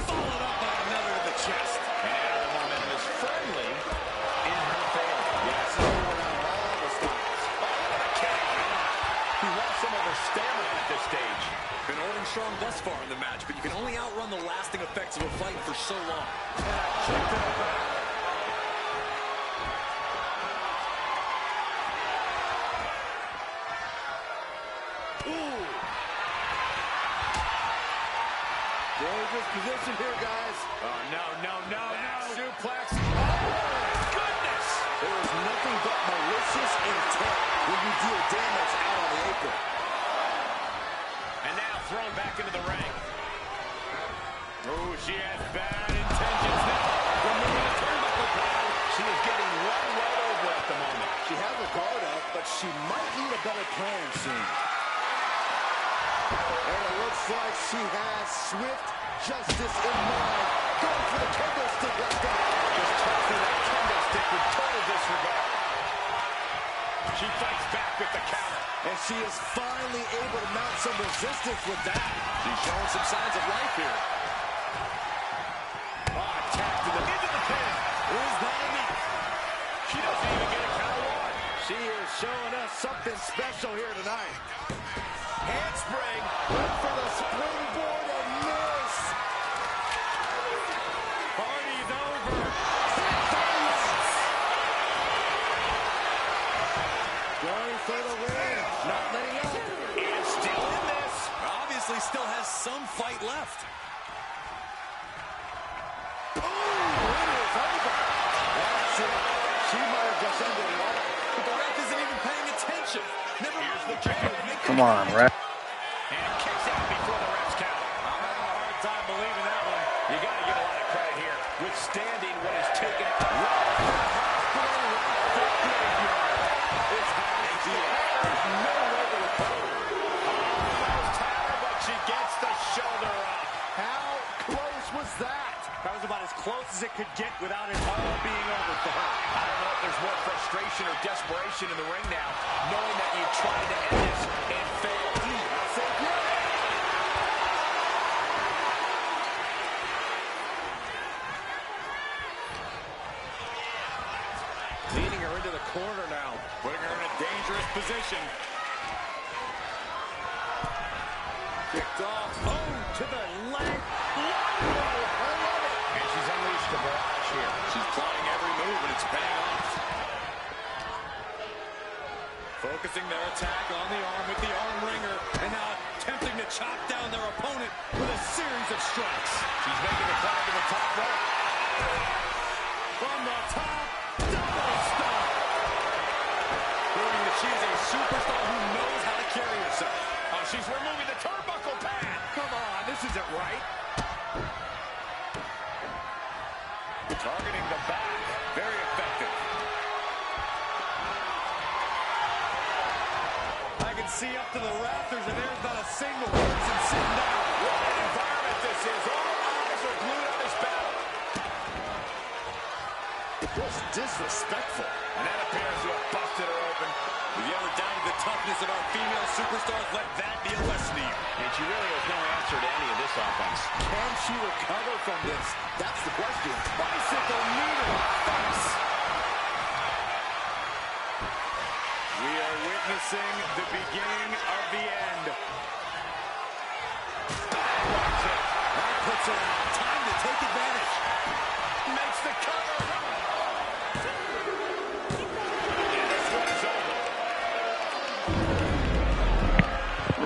Followed up by another to the chest. And the momentum is firmly in her favor. Yes, around all the styles. He lost some of her stamina at this stage. Been holding strong thus far in the match, but you can only outrun the lasting effects of a fight for so long. Check to the back. Ooh. Dangerous position here, guys. Oh, no. Suplex. Oh, goodness. There is nothing but malicious intent when you deal damage out on the apron. And now thrown back into the ring. Oh, she has bad intentions now. Removing the turnbuckle pad. She is getting run right over at the moment. She has her guard up, but she might need a better plan soon. And it looks like she has swift justice in mind. Going for the kendo stick right there. Just tossing that kendo stick with total disregard. She fights back with the counter. And she is finally able to mount some resistance with that. She's showing some signs of life here. Attack into the pin. Is that enough? She doesn't even get a count of one. She is showing us something special here tonight. Handspring. Look for the springboard and miss. Party's over. Going for the win. Not letting up. And still in this. Obviously still has some fight left. Ooh, it is over. That's it. She might have just ended it all. But the ref isn't even paying attention. Never Here's mind the the kick. Come on, ref. And kicks out before the ref's count. I'm having a hard time believing that one. You got to give a lot of credit here. Withstanding what is taken out. It's happening to you. There's no way to recover. Almost had her, but she gets the shoulder up. How close was that? That was about as close as it could get without it all being over for her. I don't know if there's more frustration or desperation in the ring now, knowing that you tried to end this and failed. I'll say yeah. Leading her into the corner now, putting her in a dangerous position. Kicked off. Oh, to the leg. And she's unleashed the barrage here. She's plotting every move, and it's paying off. Focusing their attack on the arm with the arm wringer, and now attempting to chop down their opponent with a series of strikes. She's making the climb to the top rope. From the top, double stomp. Proving that she is a superstar who knows how to carry herself. Oh, she's removing the turnbuckle pad. Come on, this isn't right. Targeting the back. Very effective. I can see up to the rafters, and there's not a single person sitting down. What an environment this is. All eyes are glued on this battle. Just disrespectful. And that appears to have busted her open. If you ever doubted the toughness of our female superstars, let that be a lesson to you. And she really has no answer to any of this offense. Can she recover from this? That's the question. Bicycle knee to the face. We are witnessing the beginning of the end. That puts her in time to take advantage. Makes the cover.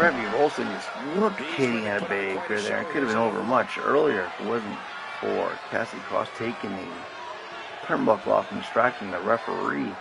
Revy Rolston just whooped Kitiana Baker there. It could have been over much earlier if it wasn't for Cassidy Cross taking the turnbuckle off and distracting the referee.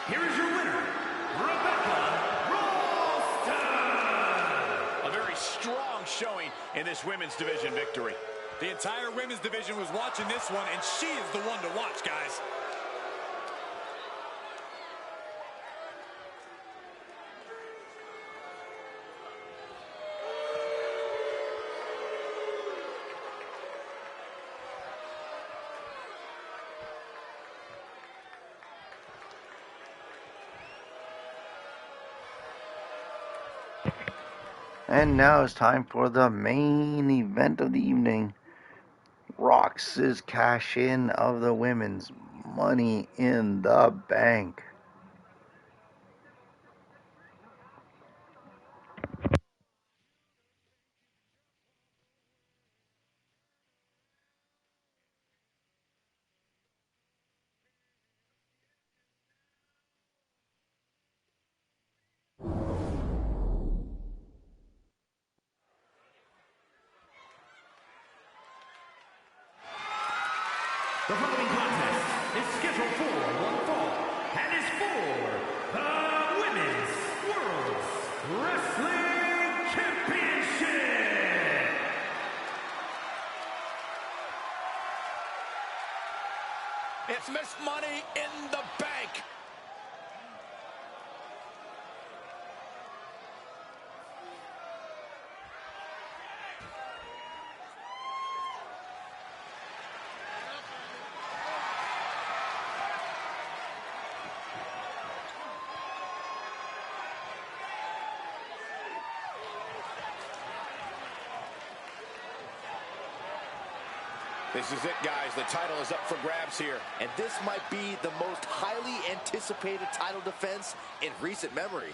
Here is your winner, Reiko Kobayashi. A very strong showing in this women's division victory. The entire women's division was watching this one, and she is the one to watch, guys. And now it's time for the main event of the evening. Rox's cash-in of the women's Money in the Bank. The following contest is scheduled for one fall and is for the Women's World Wrestling Championship. It's Miss Money in the Bank. This is it, guys. The title is up for grabs here. And this might be the most highly anticipated title defense in recent memory.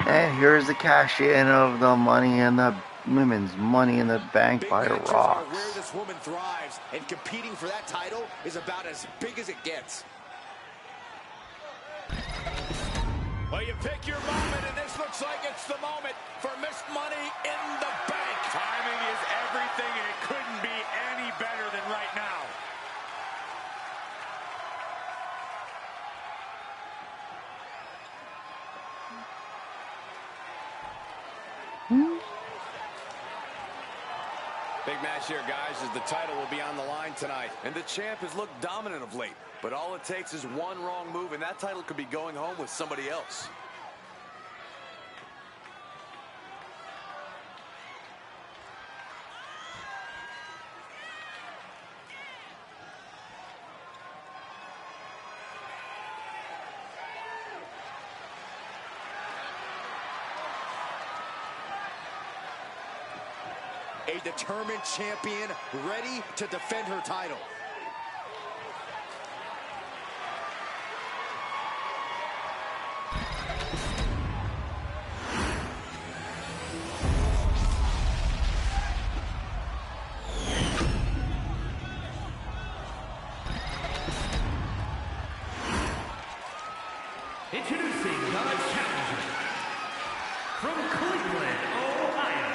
And here's the cash-in of the women's Money in the Bank Big by matches are Rox. where this woman thrives, and competing for that title is about as big as it gets. Well, you pick your moment, and this looks like it's the moment for Miss Money in the Bank. Timing is everything, and it couldn't be any better than right now. Big match here, guys, as the title will be on the line tonight. And the champ has looked dominant of late, but all it takes is one wrong move, and that title could be going home with somebody else. A determined champion ready to defend her title. Introducing the challenger from Cleveland, Ohio.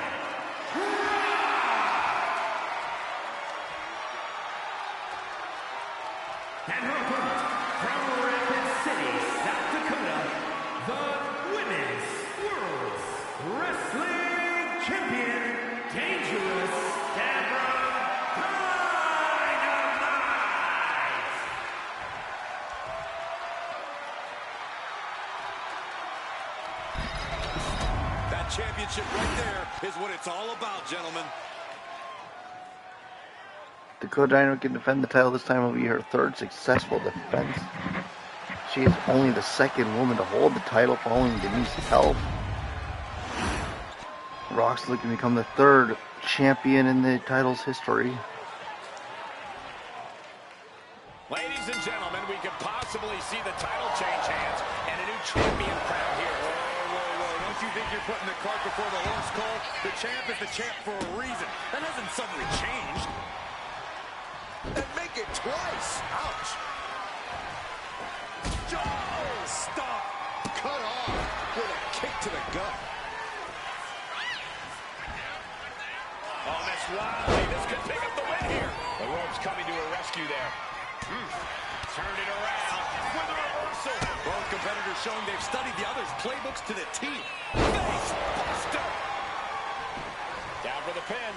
And her opponent from Rapid City, South Dakota, the Women's World Wrestling Champion, Dangerous Dynamite. That championship right there is what it's all about, gentlemen. Dakota Dynamite can defend the title. This time will be her third successful defense. She is only the second woman to hold the title following Denise Health. Roxy looking to become the third champion in the title's history. Ladies and gentlemen, we could possibly see the title change hands and a new champion crowned here. Whoa. Don't you think you're putting the cart before the horse, Cole? The champ is the champ for a reason. That hasn't suddenly changed. And make it twice. Ouch. Oh, stop. Cut off with a kick to the gut. Oh, that's wild. This could pick up the win here. The rope's coming to a rescue there. Turn it around with a reversal. Both competitors showing they've studied the other's playbooks to the T. Face buster. Down for the pin.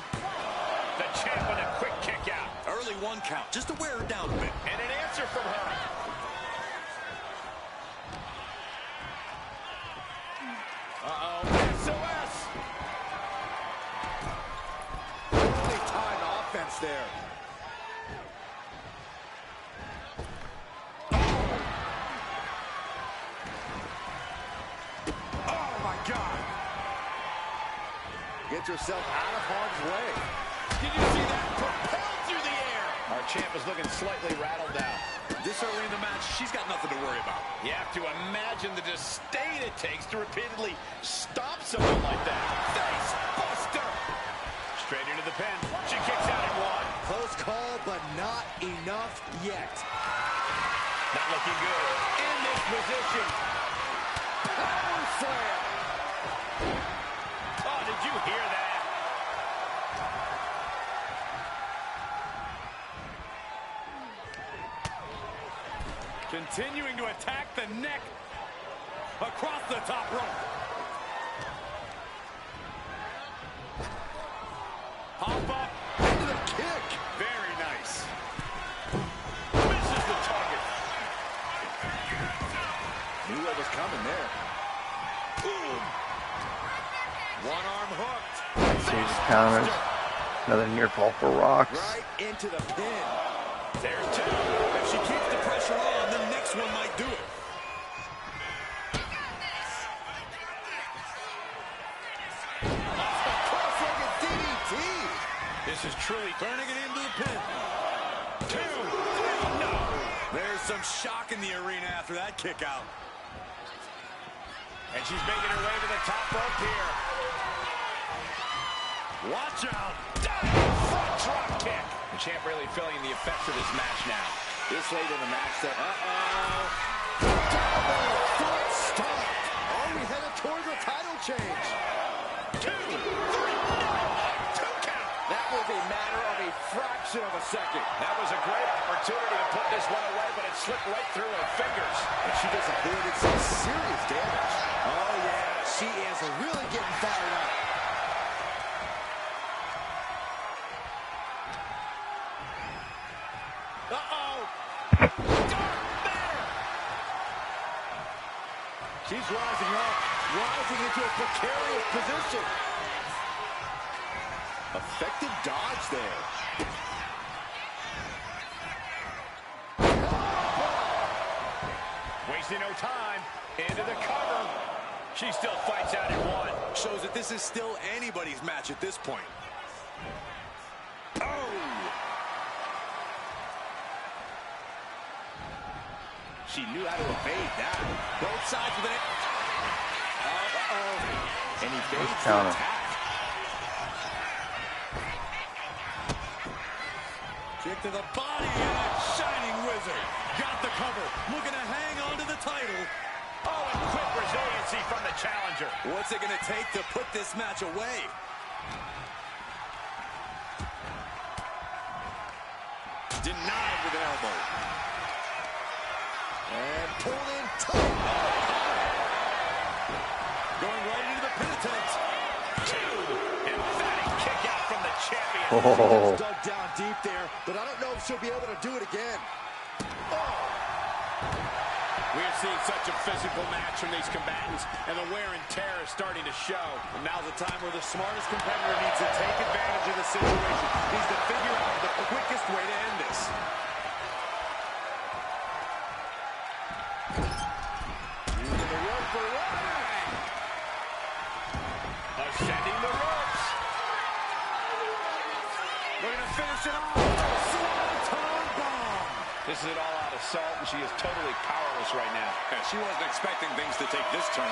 The champ with a quick kick out. Early 1 count, just to wear her down a bit. And an answer from her. Uh-oh. SOS. Really timed offense there. Oh, my God. Gets herself out of harm's way. Did you see that? Propelled through the air. Our champ is looking slightly rattled now. This early in the match, she's got nothing to worry about. You have to imagine the disdain it takes to repeatedly stop someone like that. Face buster. Straight into the pin. She kicks out in 1. Close call, but not enough yet. Not looking good. In this position. Power slam. Oh, did you hear that? Continuing to attack the neck across the top rope. Hop up Into the kick. Very nice. Misses the target. Knew what was coming there. Boom. One arm hooked. She just counters. Another near fall for Rox. Right into the pin. There's 2. If she keeps the pressure on, the next one might do it. Cross-legged DDT. This is truly Turning it into the pin. 2, 3, no. There's some shock in the arena after that kick out. And she's making her way to the top rope here. Watch out. Front drop kick. The champ really feeling the effects of this match now. This late in the match that, Foot stomp. Are we headed towards a title change? 2, 3, no. 2 count. That was a matter of a fraction of a second. That was a great opportunity to put this one away, but it slipped right through her fingers. And she just avoided some serious damage. Oh, yeah. She is really getting fired up. Uh-oh. She's rising up, rising into a precarious position. Effective dodge there. Wasting no time. Into the cover. She still fights out in 1. Shows that this is still anybody's match at this point. Oh! She knew how to evade that. Both sides with it. And he evades the Counter. attack. Kick to the body and a shining wizard. Got the cover. Looking to hang on to the title. Oh, challenger. What's it going to take to put this match away? Denied with an elbow. And pulled in tight. Going right into the pin attempt. Emphatic kick out from the champion. Oh. Dug down deep there, but I don't know if she'll be able to do it again. We are seeing such a physical match from these combatants, and the wear and tear is starting to show. And now's the time where the smartest competitor needs to take advantage of the situation. Needs to figure out the quickest way to end this. Using the rope for one. Ascending the ropes. Looking to finish it off. Swanton bomb. This is an all-out assault, and she is totally powerless right now. Yeah, she wasn't expecting things to take this turn.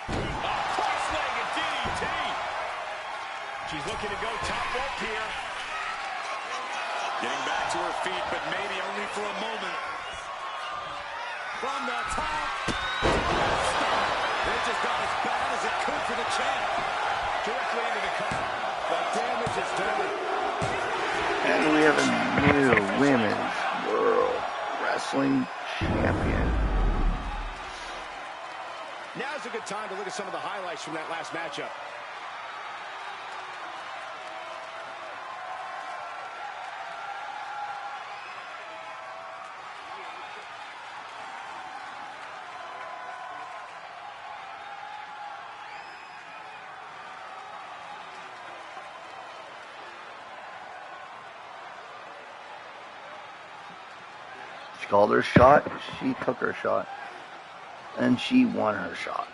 Cross-legged DDT. She's looking to go top rope here. Getting back to her feet, but maybe only for a moment. From the top. It just got as bad as it could for the champ. Directly into the cover. The damage is done. And we have a new Women's World Wrestling Champion. Now's a good time to look at some of the highlights from that last matchup. She called her shot, she took her shot, and she won her shot.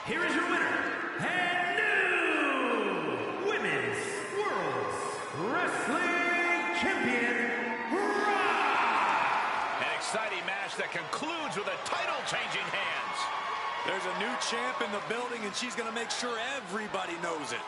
Here is your winner, and new Women's World Wrestling Champion, Rock! An exciting match that concludes with a title changing hands. There's a new champ in the building, and she's going to make sure everybody knows it.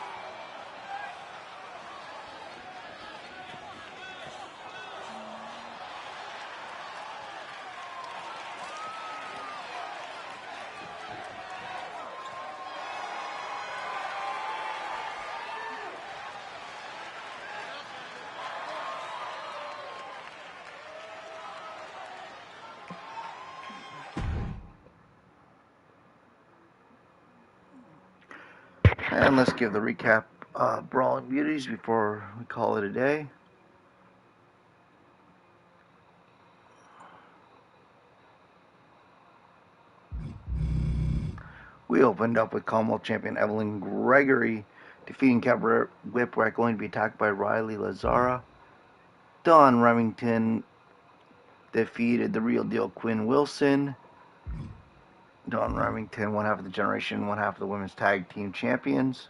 And let's give the recap Brawling Beauties before we call it a day. We opened up with Commonwealth champion Evelyn Gregory defeating Kat Whipwreck, going to be attacked by Riley Lazara. Dawn Remington defeated the real deal Quinn Wilson. Dawn Remington, one half of the Generation, one half of the Women's Tag Team Champions.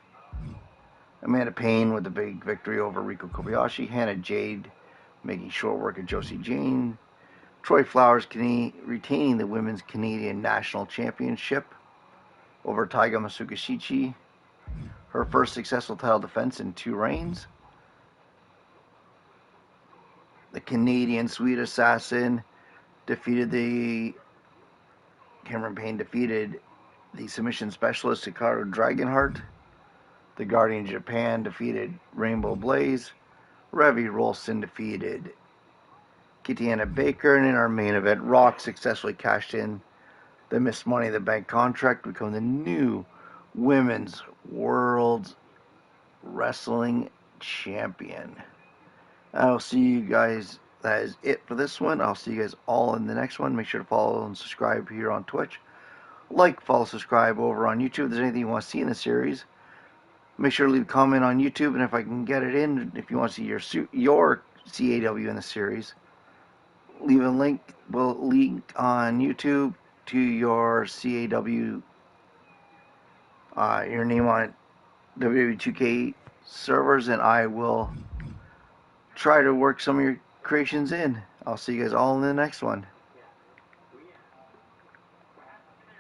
Amanda Payne with the big victory over Reiko Kobayashi. Hana Jade making short work of Josie Jane. Troy Flowers retaining the Women's Canadian National Championship over Taiga Masuka Shichi. Her first successful title defense in 2 reigns. The Canadian Sweet Assassin Cameron Payne defeated the submission specialist Hikaru Dragonheart. The Guardian of Japan defeated Rainbow Blaze. Revy Rolston defeated Kitiana Baker. And in our main event, Rock successfully cashed in the Miss Money in the Bank contract to become the new Women's World MFWrestling Champion. I'll see you guys. That is it for this one. I'll see you guys all in the next one. Make sure to follow and subscribe here on Twitch. Like, follow, subscribe over on YouTube. If there's anything you want to see in the series, make sure to leave a comment on YouTube. And if I can get it in, if you want to see your CAW in the series, leave a link. We'll link on YouTube to your CAW, your name on WWE 2K servers, and I will try to work some of your creations in. I'll see you guys all in the next one.